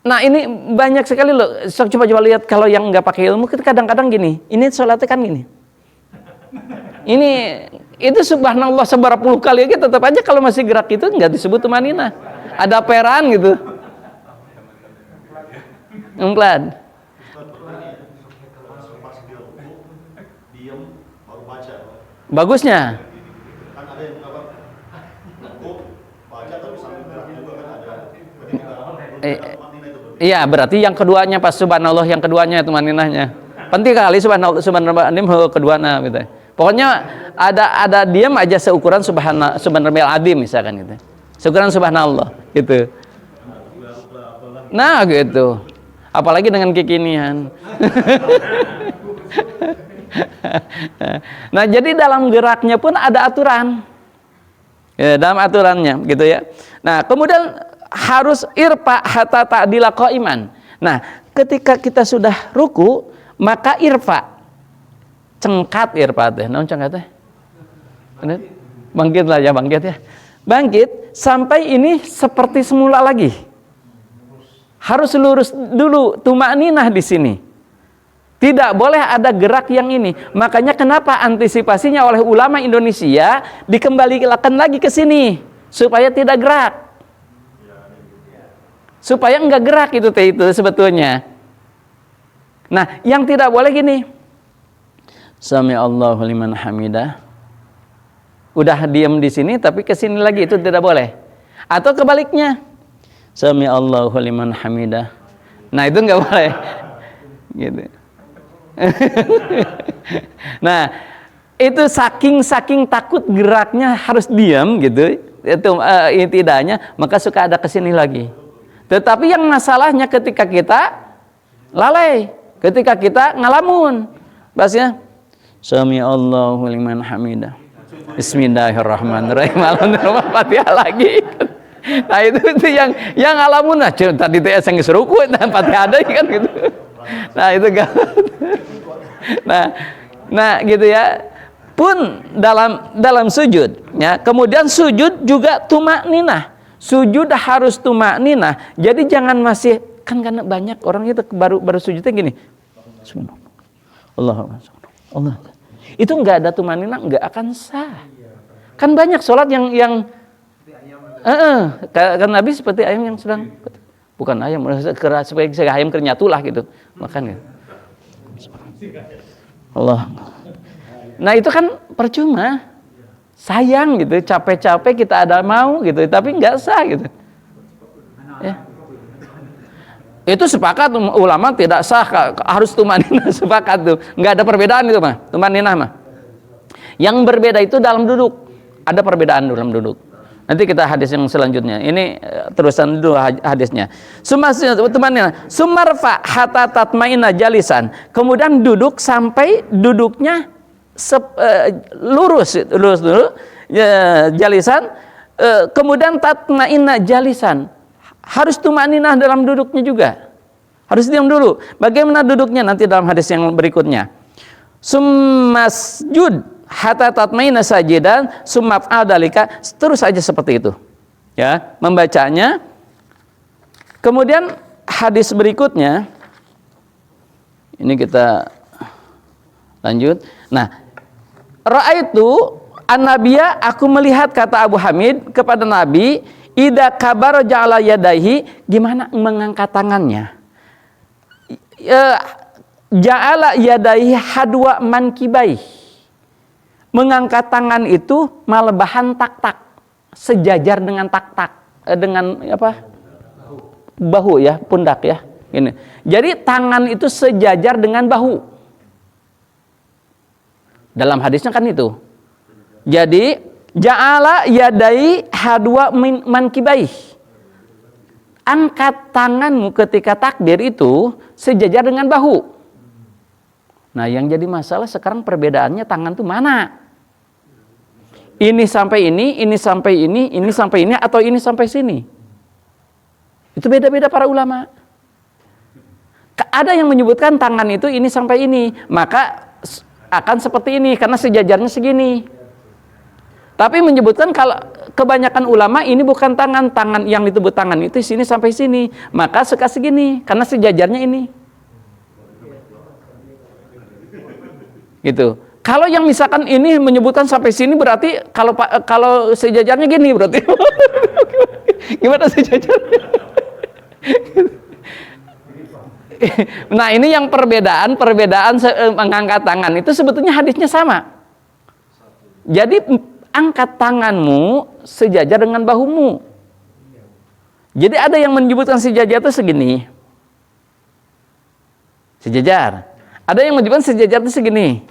Nah ini banyak sekali loh. Coba lihat kalau yang nggak pakai ilmu, kita kadang-kadang gini. Ini sholatnya kan gini. Itu subhanallah seberapa puluh kali aja tetap aja kalau masih gerak itu nggak disebut tumaninah. Ada peran gitu. Pelan. Bagusnya. Kan ada yang baca tapi sambil gerak juga kan ada. Iya, berarti yang keduanya pas subhanallah yang keduanya tumaninahnya. Penting kali subhanallah keduanya gitu. Pokoknya ada diam aja seukuran subhanallah adim misalkan gitu. Seukuran subhanallah gitu. Nah, gitu. Apalagi dengan kekinian. Nah, jadi dalam geraknya pun ada aturan. Ya, dalam aturannya gitu ya. Nah, kemudian harus irfa hatta ta'dila qa'iman. Nah, ketika kita sudah ruku, maka irfa. Cengkat irfa teh. Naon cengkat teh? Bangkit lah ya, bangkit ya. Bangkit sampai ini seperti semula lagi. Harus lurus dulu, tumakninah di sini. Tidak boleh ada gerak yang ini. Makanya kenapa antisipasinya oleh ulama Indonesia dikembalikan lagi ke sini supaya tidak gerak. Supaya enggak gerak itu sebetulnya. Nah, yang tidak boleh gini. Sami Allahu liman hamidah. Udah diam di sini tapi ke sini lagi, itu tidak boleh. Atau kebaliknya. Sami Allahu liman hamidah. Nah, itu enggak boleh. Gitu. Nah, itu saking takut geraknya harus diam gitu. Itu tidaknya, maka suka ada kesini lagi. Tetapi yang masalahnya ketika kita lalai, ketika kita ngalamun, bahasnya Sami Allahu liman hamidah. Bismillahirrahmanirrahim. Alhamdulillah, Fatihah lagi. Nah, itu yang ngalamun. Nah, tadi teh sang seruku nah Fatihah ada kan gitu. Nah, itu kan. Nah gitu ya. Pun dalam sujud ya. Kemudian sujud juga tumakninah. Sujud harus tumakninah. Jadi jangan masih kan karena banyak orang itu baru sujudnya gini. Allah. Itu enggak ada tumakninah, enggak akan sah. Kan banyak sholat yang kan Nabi seperti ayam yang sedang bukan ayam, keras seperti ayam kernyatulah gitu. Makan gitu. Allah. Nah, itu kan percuma. Sayang gitu, capek-capek kita ada mau gitu, tapi enggak sah gitu. Ya. Itu sepakat ulama tidak sah, harus tumaninah, sepakat tuh. Enggak ada perbedaan itu mah, tumaninah mah. Yang berbeda itu dalam duduk. Ada perbedaan dalam duduk. Nanti kita hadis yang selanjutnya. Ini terusan dulu hadisnya. Sumarfa hatta tatmaina jalisan. Kemudian duduk sampai duduknya lurus dulu. Jalisan. Kemudian tatmaina jalisan. Harus tumaninah dalam duduknya juga. Harus diam dulu. Bagaimana duduknya nanti dalam hadis yang berikutnya. Summasjud hatta tatmaina sajidan sumaf'al dalika, terus saja seperti itu. Ya, membacanya. Kemudian hadis berikutnya ini kita lanjut. Nah, ra'aitu an-nabiyya, aku melihat, kata Abu Hamid kepada Nabi, idza kabara ja'ala yadaihi, gimana mengangkat tangannya. Ja'ala yadaihi hadwa mankibai, mengangkat tangan itu malebahan tak-tak, sejajar dengan tak-tak, dengan apa? Bahu ya, pundak ya. Ini. Jadi tangan itu sejajar dengan bahu. Dalam hadisnya kan itu. Jadi ja'ala yadai hadwa mankibai. Angkat tanganmu ketika takbir itu sejajar dengan bahu. Nah, yang jadi masalah sekarang perbedaannya tangan itu mana? Ini sampai ini sampai ini sampai ini, atau ini sampai sini. Itu beda-beda para ulama. Ada yang menyebutkan tangan itu ini sampai ini, maka akan seperti ini karena sejajarnya segini. Tapi menyebutkan kalau kebanyakan ulama ini bukan tangan yang disebut tangan itu sini sampai sini, maka suka segini karena sejajarnya ini. Gitu. Kalau yang misalkan ini menyebutkan sampai sini berarti kalau sejajarnya gini berarti. Gimana sejajarnya? Nah, ini yang perbedaan mengangkat tangan itu sebetulnya hadisnya sama. Jadi angkat tanganmu sejajar dengan bahumu. Jadi ada yang menyebutkan sejajar itu segini. Sejajar. Ada yang menyebutkan sejajar itu segini.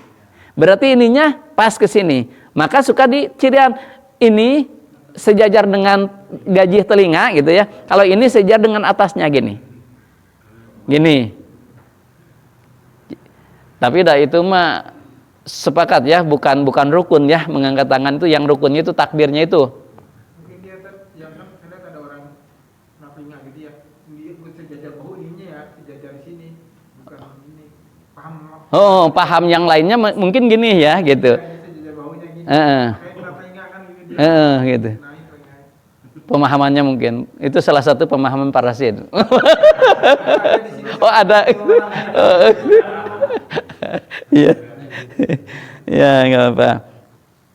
Berarti ininya pas ke sini. Maka suka di cirian ini sejajar dengan gaji telinga gitu ya. Kalau ini sejajar dengan atasnya gini. Gini. Tapi dah itu mah sepakat ya, bukan rukun ya, mengangkat tangan itu. Yang rukunnya itu takbirnya itu. Mungkin dia yang kan ada orang nafinya gitu ya. Dia sejajar bahu ininya ya, sejajar sini, bukan ini. Paham? Oh, paham yang lainnya mungkin gini ya, gitu. Sejajar bahunya gini. Kayak nafinya kan gitu. Gitu. Pemahamannya mungkin itu salah satu pemahaman para rasid. Oh, ada. Iya. Ya, enggak apa.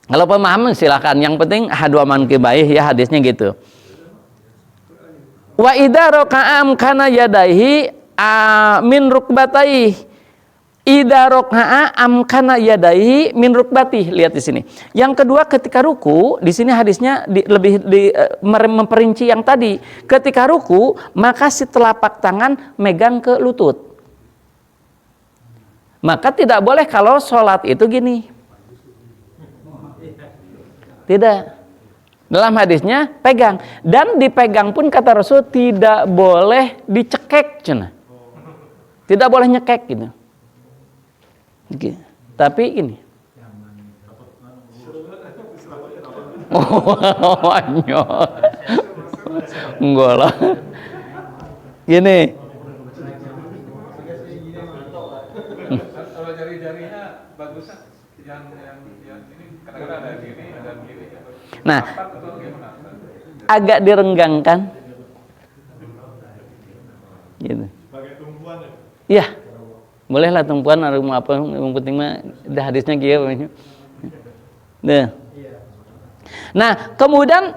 Kalau pemahaman silakan. Yang penting hadwa mankibai ya, hadisnya gitu. Wa idza raka'a amkana yadaihi min rukbataihi. Idza raka'a amkana yadaihi min rukbatih. Lihat di sini. Yang kedua, ketika ruku, di sini hadisnya lebih memperinci yang tadi. Ketika ruku, maka si telapak tangan megang ke lutut. Maka tidak boleh kalau sholat itu gini. Tidak. Dalam hadisnya pegang. Dan dipegang pun kata Rasul tidak boleh dicekek. Tidak boleh nyekek gitu. Oke. Tapi ini. Oh, enggak lah. Gini. Kalau jari-jarinya bagusnya yang ini kadang-kadang ada gini, ada gini. Nah, agak direnggangkan. Gitu. Sebagai tumpuan ya? Iya. Bolehlah tumpuan atau apa, yang penting mah dah hadisnya gitu. Nah, kemudian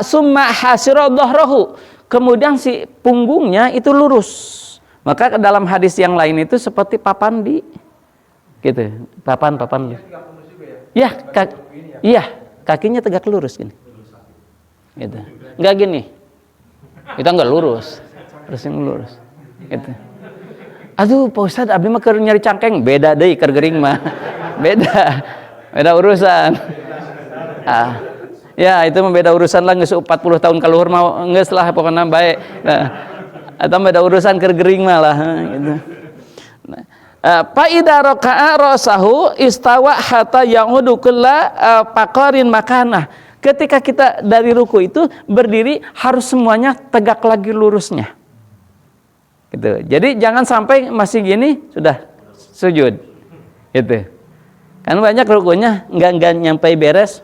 summa hasira dhahrahu. Kemudian si punggungnya itu lurus. Maka dalam hadis yang lain itu seperti papan di gitu, papan. Ya, iya, kakinya tegak lurus gini. Gitu. Enggak gini. Kita enggak lurus. Terus yang lurus. Gitu. Aduh, Pak Ustadz, abdi mah keur nyari cangkeng, beda deui keur gering mah. Beda urusan. Ya itu beda urusan lah, nggak 40 tahun keluar mau nggak setelah pokoknya baik. Nah, atau beda urusan kergering malah gitu. Nah, fa idza raka'a rasahu istawa hatta ya'udu kulla faqarin makanah. Ketika kita dari ruku itu berdiri harus semuanya tegak lagi lurusnya. Gitu. Jadi jangan sampai masih gini sudah sujud. Gitu. Kan banyak rukunya enggak nyampe beres.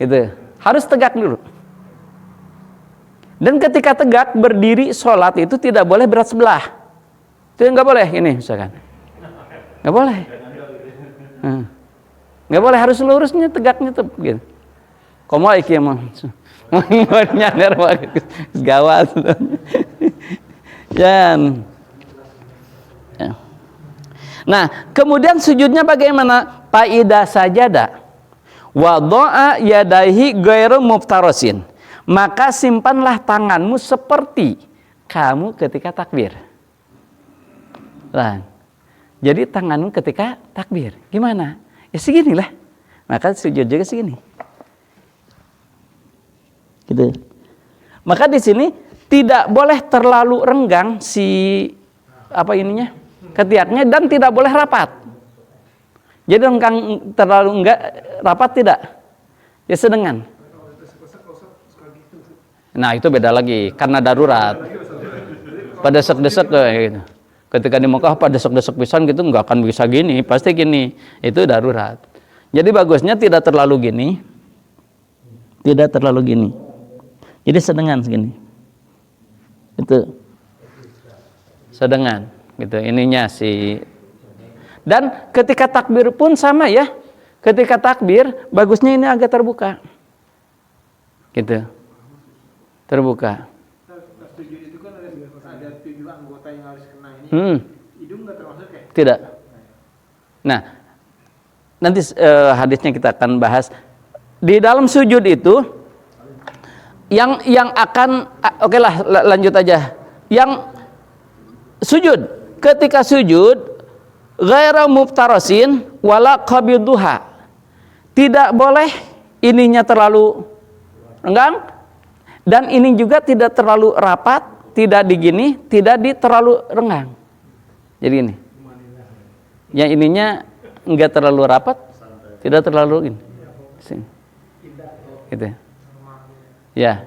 Gitu. Harus tegak dulu. Dan ketika tegak berdiri sholat itu tidak boleh berat sebelah. Itu enggak boleh ini misalkan. Enggak boleh. Enggak boleh, harus lurusnya tegaknya tuh gitu. Komo iki emang. Nyadar banget gawat. Dan nah, kemudian sujudnya bagaimana? Faida sajada wa doa yadaihi ghairu muftarasin. Maka simpanlah tanganmu seperti kamu ketika takbir. Lah. Jadi tanganmu ketika takbir. Gimana? Ya seginilah. Maka sujud juga segini. Gitu. Maka di sini tidak boleh terlalu renggang si apa ininya? Ketiaknya, dan tidak boleh rapat. Jadi renggang terlalu enggak, rapat tidak. Ya sedengan. Nah, itu beda lagi karena darurat. Pada desek-desek gitu. Ketika di Mekah pada desek-desek pisan gitu enggak akan bisa gini, pasti gini. Itu darurat. Jadi bagusnya tidak terlalu gini. Tidak terlalu gini. Jadi sedengan segini. Itu. Sedengan gitu ininya sih. Dan ketika takbir pun sama ya. Ketika takbir bagusnya ini agak terbuka. Gitu. Terbuka. Sujud itu kan ada 7 anggota yang harus kena ini. Hidung nggak termasuk ya? Tidak. Nah, nanti hadisnya kita akan bahas. Di dalam sujud itu yang akan oke lah lanjut aja. Yang sujud, ketika sujud ghairu muftarasin wala qabiduha. Tidak boleh ininya terlalu renggang dan ini juga tidak terlalu rapat, tidak digini, tidak di terlalu renggang. Jadi ini. Yang ininya enggak terlalu rapat, tidak terlalu ini. Sini. Gitu. Ya.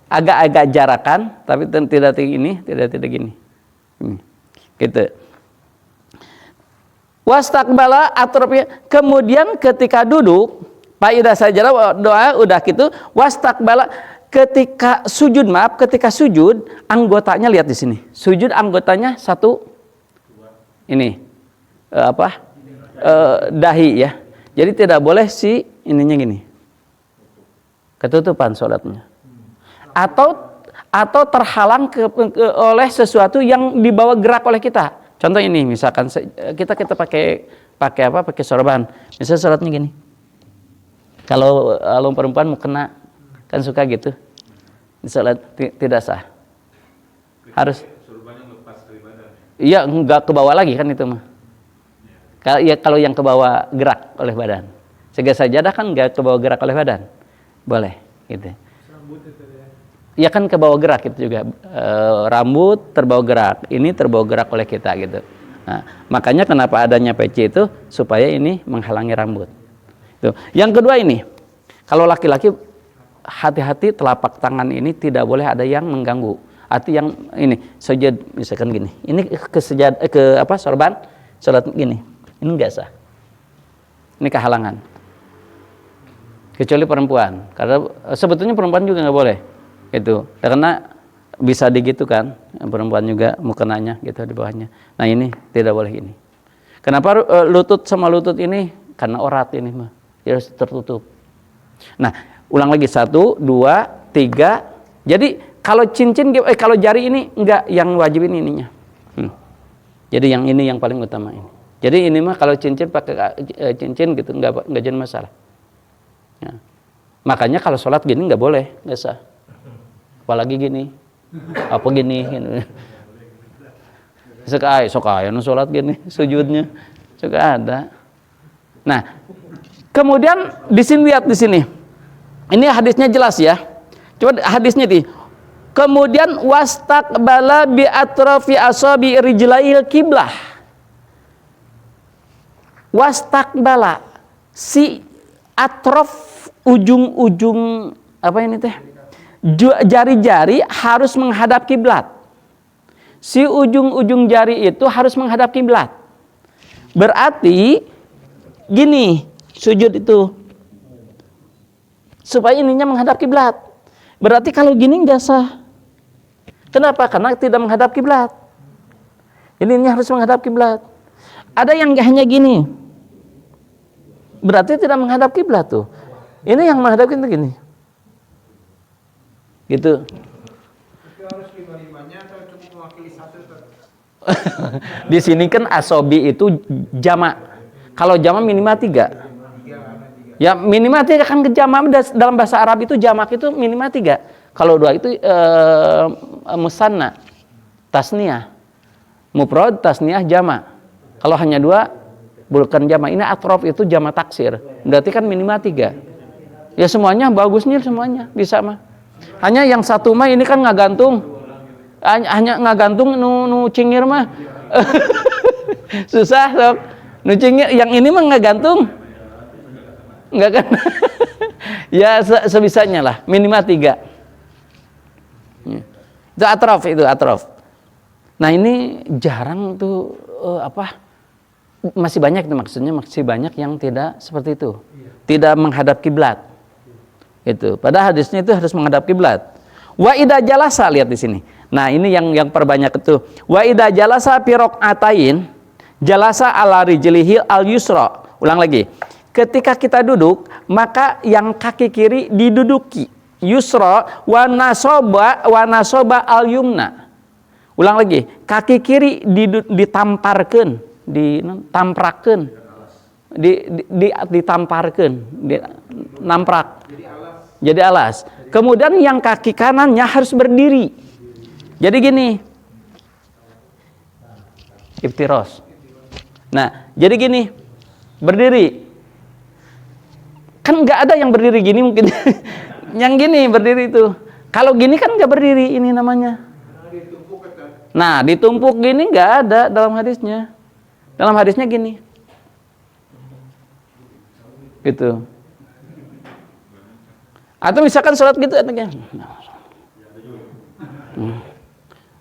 Agak-agak jarakan, tapi tidak ini, tidak gini. Gitu. Wastaqbala atrofi, kemudian ketika duduk, faida sajada doa udah gitu, wastaqbala ketika sujud, ketika sujud anggotanya lihat di sini. Sujud anggotanya satu ini dahi ya. Jadi tidak boleh si ininya gini. Ketutupan sholatnya. Atau terhalang oleh sesuatu yang dibawa gerak oleh kita. Contoh ini, misalkan kita pakai sorban. Misalnya sholatnya gini. Kalau perempuan mau kena, kan suka gitu. Di sholat tidak sah. Harus. Sorbannya lepas dari badan. Iya, enggak ke bawah lagi kan itu mah. Kalau yang ke bawah gerak oleh badan. Sehingga sajadah kan enggak ke bawah gerak oleh badan. Boleh, gitu. Ya kan ke bawah gerak itu juga, rambut terbawa gerak, ini terbawa gerak oleh kita gitu. Nah, makanya kenapa adanya peci itu supaya ini menghalangi rambut. Tuh. Yang kedua ini, kalau laki-laki hati-hati telapak tangan ini tidak boleh ada yang mengganggu. Arti yang ini sujud misalkan gini, ini sorban, sholat gini, ini enggak sah. Ini kehalangan. Kecuali perempuan, karena sebetulnya perempuan juga nggak boleh. Itu karena bisa digitu kan, perempuan juga mukenanya gitu di bawahnya. Nah ini tidak boleh ini. Kenapa lutut sama lutut ini? Karena orat ini mah harus tertutup. Nah ulang lagi 1, 2, 3. Jadi kalau cincin, kalau jari ini enggak, yang wajib ini ininya. Jadi yang ini yang paling utama ini. Jadi ini mah kalau cincin pakai cincin gitu enggak jadi masalah. Ya. Makanya kalau sholat gini enggak boleh, enggak sah. Apalagi gini, apa gini, sok aja sholat gini, sujudnya suka ada. Nah, Kemudian di sini lihat di sini. Ini hadisnya jelas ya. Coba hadisnya nih. Kemudian wastaqbala bi atrafi asabi rijlail qiblah. Wastaqbala si atrof ujung-ujung apa ini teh? Jari-jari harus menghadap kiblat. Si ujung-ujung jari itu harus menghadap kiblat. Berarti gini, sujud itu supaya ininya menghadap kiblat. Berarti kalau gini nggak sah. Kenapa? Karena tidak menghadap kiblat. Ininya harus menghadap kiblat. Ada yang hanya gini. Berarti tidak menghadap kiblat tuh. Ini yang menghadap itu gini. Gitu. Itu harus 5-5-nya atau cukup mewakili satu? Di sini kan asobi itu jamak. Kalau jamak minimal 3. Ya minimal 3 kan ke jamak dalam bahasa Arab itu jamak itu minimal 3. Kalau 2 itu musanna, tasniyah. Mufrad, tasniyah, jamak. Kalau hanya 2 bukan jamak. Ini atrof itu jamak taksir. Berarti kan minimal 3. Ya semuanya bagusnya semuanya bisa mah. Hanya yang satu mah ini kan nggak gantung. Hanya nggak gantung nu cingir mah. Susah sok. Nu cingir yang ini mah nggak gantung. Nggak kan? Ya sebisanya lah, minimal 3. Itu atrof. Nah ini jarang tuh masih banyak itu maksudnya masih banyak yang tidak seperti itu. Tidak menghadap kiblat. Itu. Pada hadisnya itu harus menghadap kiblat. Wa idza jalasa, lihat di sini. Nah, ini yang perbanyak itu. Wa idza jalasa fi raq'atain jalasa ala rijlihi al yusra. Ulang lagi. Ketika kita duduk, maka yang kaki kiri diduduki. Yusra wa nasoba al yumna. Ulang lagi. Kaki kiri ditamparkeun, ditamprakeun. Ditamparkeun, namprak. Jadi alas. Kemudian yang kaki kanannya harus berdiri. Jadi gini. Iftiros. Nah, jadi gini. Berdiri. Kan nggak ada yang berdiri gini mungkin. Yang gini berdiri itu. Kalau gini kan nggak berdiri ini namanya. Nah, ditumpuk gini nggak ada dalam hadisnya. Dalam hadisnya gini. Gitu. Atau misalkan sholat gitu anaknya.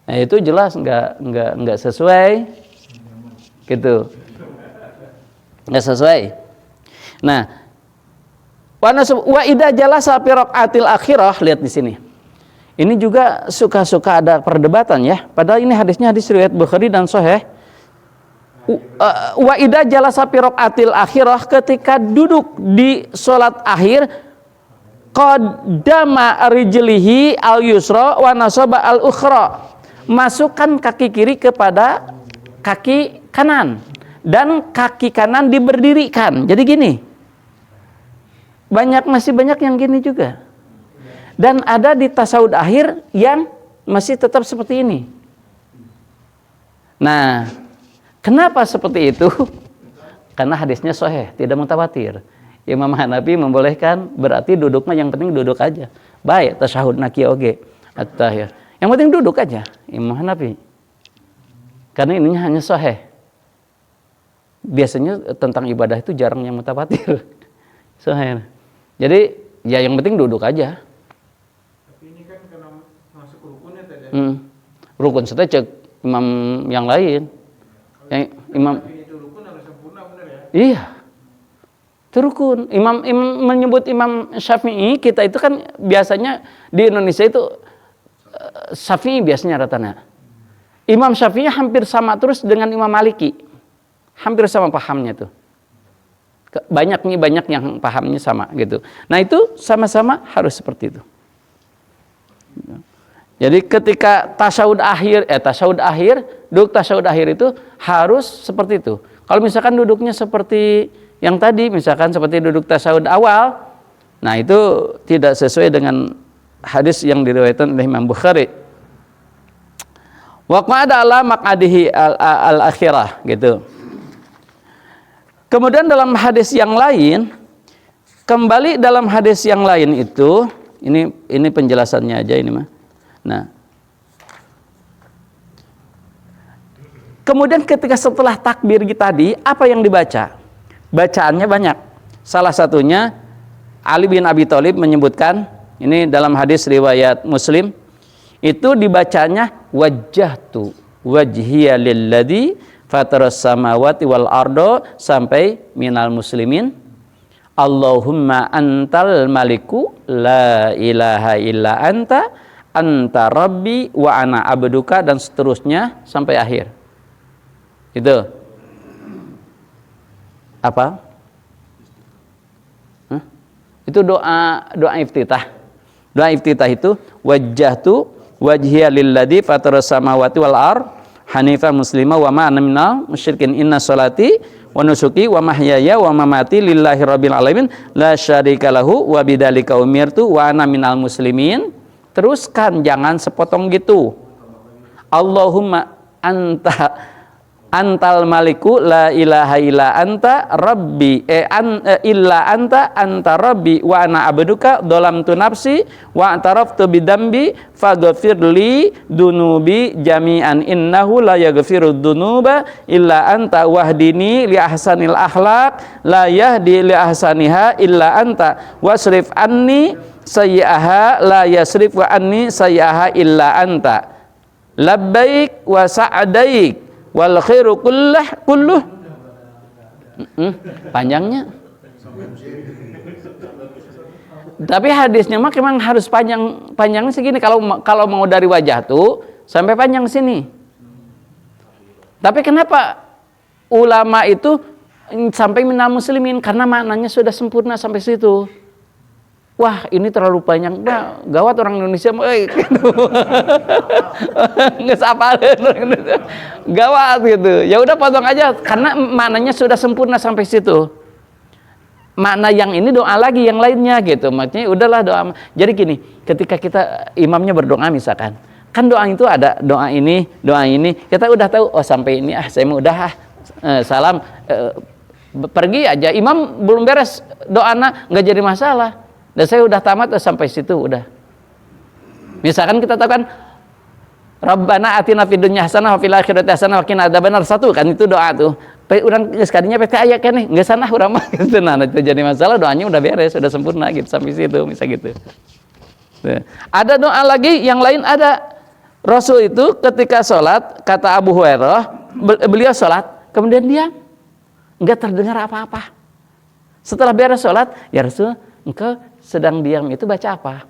Nah, itu jelas nggak sesuai. Gitu. Nggak sesuai. Nah, wa idza jalasa fi raq'atil akhirah, lihat di sini. Ini juga suka-suka ada perdebatan ya. Padahal ini hadisnya hadis riwayat Bukhari dan Sahih. Wa idza jalasa fi raq'atil akhirah, ketika duduk di salat akhir, qaddama rijlihi al yusra wa nasaba al ukhra. Masukkan kaki kiri kepada kaki kanan dan kaki kanan diberdirikan. Jadi gini. Masih banyak yang gini juga. Dan ada di tasawuf akhir yang masih tetap seperti ini. Nah, kenapa seperti itu? Karena hadisnya sahih, tidak mutawatir. Imam Hanafi membolehkan, berarti duduknya yang penting duduk aja. Baik, tasyahud naki oge at-tahiyat. Yang penting duduk aja, Imam Hanafi. Karena ininya hanya sahih. Biasanya tentang ibadah itu jarang yang mutawatir. Sahih. Jadi ya yang penting duduk aja. Tapi ini kan karena masuk rukunnya tadi. Rukun saya cek imam yang lain. Yang imam Itu rukun harus sempurna benar ya? Iya. Itu rukun. Imam menyebut Imam Syafi'i, kita itu kan biasanya di Indonesia itu Syafi'i biasanya ratanya. Imam Syafi'i hampir sama terus dengan Imam Maliki. Hampir sama pahamnya tuh. Banyak yang pahamnya sama gitu. Nah itu sama-sama harus seperti itu. Jadi ketika tasyahud akhir, duduk tasyahud akhir itu harus seperti itu. Kalau misalkan duduknya seperti yang tadi, misalkan seperti duduk tasyahud awal, nah itu tidak sesuai dengan hadis yang diriwayatkan oleh Imam Bukhari. Wa qa'ada ala maq'adihi al-akhirah gitu. Kemudian dalam hadis yang lain, Kembali dalam hadis yang lain itu, ini penjelasannya aja ini mah. Nah, kemudian ketika setelah takbir tadi, apa yang dibaca? Bacaannya banyak. Salah satunya Ali bin Abi Thalib menyebutkan, ini dalam hadis riwayat Muslim, itu dibacanya wajjahtu wajhiya lilladzi fataras samawati wal ardo sampai minal muslimin Allahumma antal maliku la ilaha illa anta anta rabbi wa ana abduka, dan seterusnya sampai akhir. Itu apa? Itu doa iftitah. Doa iftitah itu wajjahtu wajhiya lilladzi fataras samawati wal ard hanifan muslima wa ma ana minal musyrikin inna sholati wa nusuki wa mahyaya wa mamati lillahi rabbil alamin la syarika lahu wa bidzalika umirtu wa ana minal muslimin. Teruskan, jangan sepotong gitu. Allahumma antal maliku la ilaha illa anta rabbi illa anta rabbi wa ana abduka dhalamtu nafsi wa ataraftu bidambi faghfirli dunubi jami'an innahu la yaghfiru dunuba illa anta wahdini li ahsanil akhlaq la yahdi li ahsaniha illa anta wasrif anni sayyi'aha la yasrif wa anni sayyi'aha illa anta labbaik wa sa'daik wal khairu kulluh. Panjangnya. Tapi hadisnya mah memang harus panjangnya segini kalau mau dari wajah tuh sampai panjang sini. Tapi kenapa ulama itu sampai minal muslimin? Karena maknanya sudah sempurna sampai situ. Wah, ini terlalu panjang. Nah, gawat orang Indonesia. Nggak apa gawat gitu. Ya udah potong aja karena maknanya sudah sempurna sampai situ. Makna yang ini doa lagi yang lainnya gitu. Maksudnya udahlah doa. Jadi gini, ketika kita imamnya berdoa misalkan, kan doa itu ada doa ini, kita udah tahu oh sampai ini saya mau udah salam pergi aja. Imam belum beres doana nggak jadi masalah. Dan saya udah tamat sampai situ udah. Misalkan kita tahu kan Rabbana atina fid dunya hasanah wa fil akhirati hasanah wa qina adzabannar, satu kan itu doa tuh. Urang geus kadinya pete aya keneh, geus sanah urang mah gitu. Nah, itu jadi masalah, doanya udah beres, udah sempurna gitu sampai situ bisa gitu. Ada doa lagi yang lain ada. Rasul itu ketika sholat, kata Abu Hurairah, beliau sholat, kemudian dia enggak terdengar apa-apa. Setelah beres sholat, ya Rasul, engkau sedang diam itu baca apa?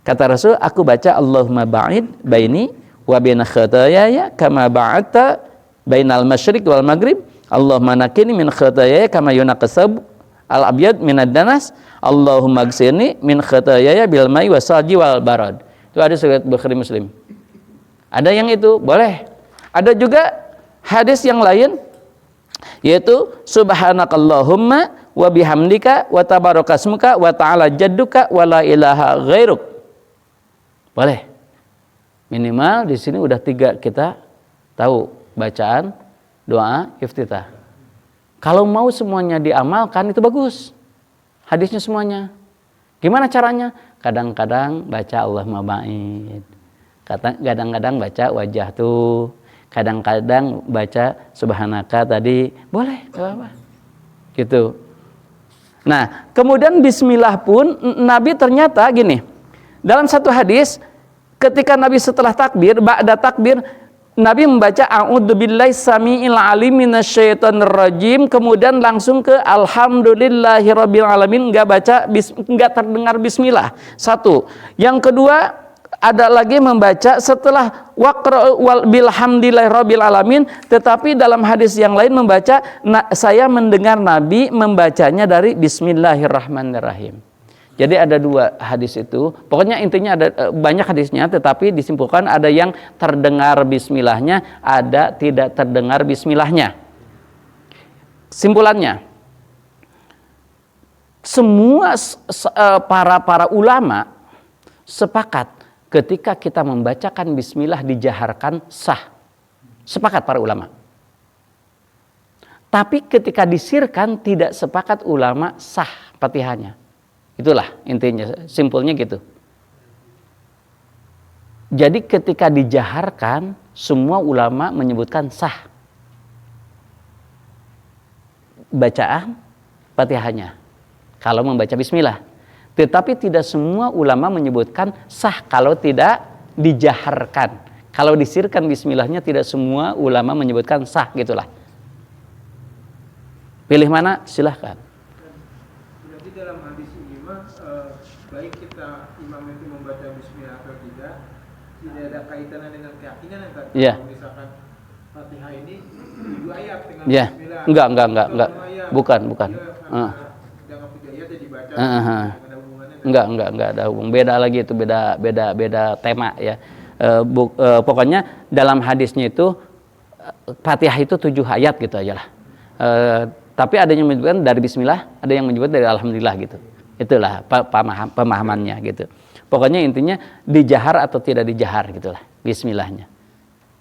Kata Rasul, aku baca Allahumma ba'id baini wa baina khataayaya kama ba'adta bainal masyriq wal maghrib. Allahumma nakini min khataayaya kama yunaqasab al abyad minad danas. Allahumma gsilni min khataayaya bil mai wasalji wal barad. Itu ada riwayat Bukhari Muslim. Ada yang itu boleh. Ada juga hadis yang lain yaitu subhanakallahumma wa bihamdika wa tabarakasmuka wa ta'ala jadduka wa la ilaha ghairuk. Boleh. Minimal di sini udah 3 kita tahu bacaan doa iftitah. Kalau mau semuanya diamalkan itu bagus. Hadisnya semuanya. Gimana caranya? Kadang-kadang baca Allahumma ba'id. Kadang-kadang baca wajah tuh. Kadang-kadang baca subhanaka tadi. Boleh, enggak apa-apa. Gitu. Nah, kemudian bismillah pun Nabi ternyata gini. Dalam satu hadis, ketika Nabi setelah takbir, ba'da takbir, Nabi membaca a'udzubillahi samiil alim minasyaitonir rajim, kemudian langsung ke alhamdulillahirabbil alamin, enggak terdengar bismillah. Satu. Yang kedua, ada lagi membaca setelah waqra bilhamdillahirabbil alamin, tetapi dalam hadis yang lain membaca saya mendengar Nabi membacanya dari bismillahirrahmanirrahim. Jadi ada 2 hadis itu. Pokoknya intinya ada banyak hadisnya, tetapi disimpulkan ada yang terdengar bismillahnya, ada tidak terdengar bismillahnya. Simpulannya, semua para ulama sepakat ketika kita membacakan bismillah dijaharkan sah. Sepakat para ulama. Tapi ketika disirkan tidak sepakat ulama sah Fatihahnya. Itulah intinya, simpelnya gitu. Jadi ketika dijaharkan, semua ulama menyebutkan sah bacaan Fatihahnya kalau membaca bismillah. Tetapi tidak semua ulama menyebutkan sah kalau tidak dijaharkan. Kalau disirkan bismillahnya, tidak semua ulama menyebutkan sah, gitulah. Pilih mana? Silahkan. Berarti dalam hadis ini mah baik kita imam itu membaca bismillah atau tidak ada kaitannya dengan keyakinan yang tadi. Iya. Kalau misalkan Fatihah ini 7 ayat dengan Ya, bismillah. enggak. Atau 6 ayat. Bukan. Iya, jangan 7 ayat ya dibaca. Ada hubungannya. Enggak ada hubung. Beda lagi itu, beda tema ya. Pokoknya dalam hadisnya itu Fatihah itu 7 ayat gitu aja lah. Tapi ada yang menyebutkan dari bismillah, ada yang menyebut dari alhamdulillah gitu. Itulah pemahamannya gitu. Pokoknya intinya dijahar atau tidak dijahar gitulah bismillahnya.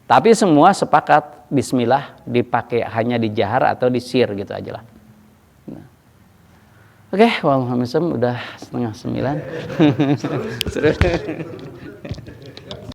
Tapi semua sepakat bismillah dipakai hanya dijahar atau disir gitu aja lah. Nah. Oke, Muhammad udah 8:30.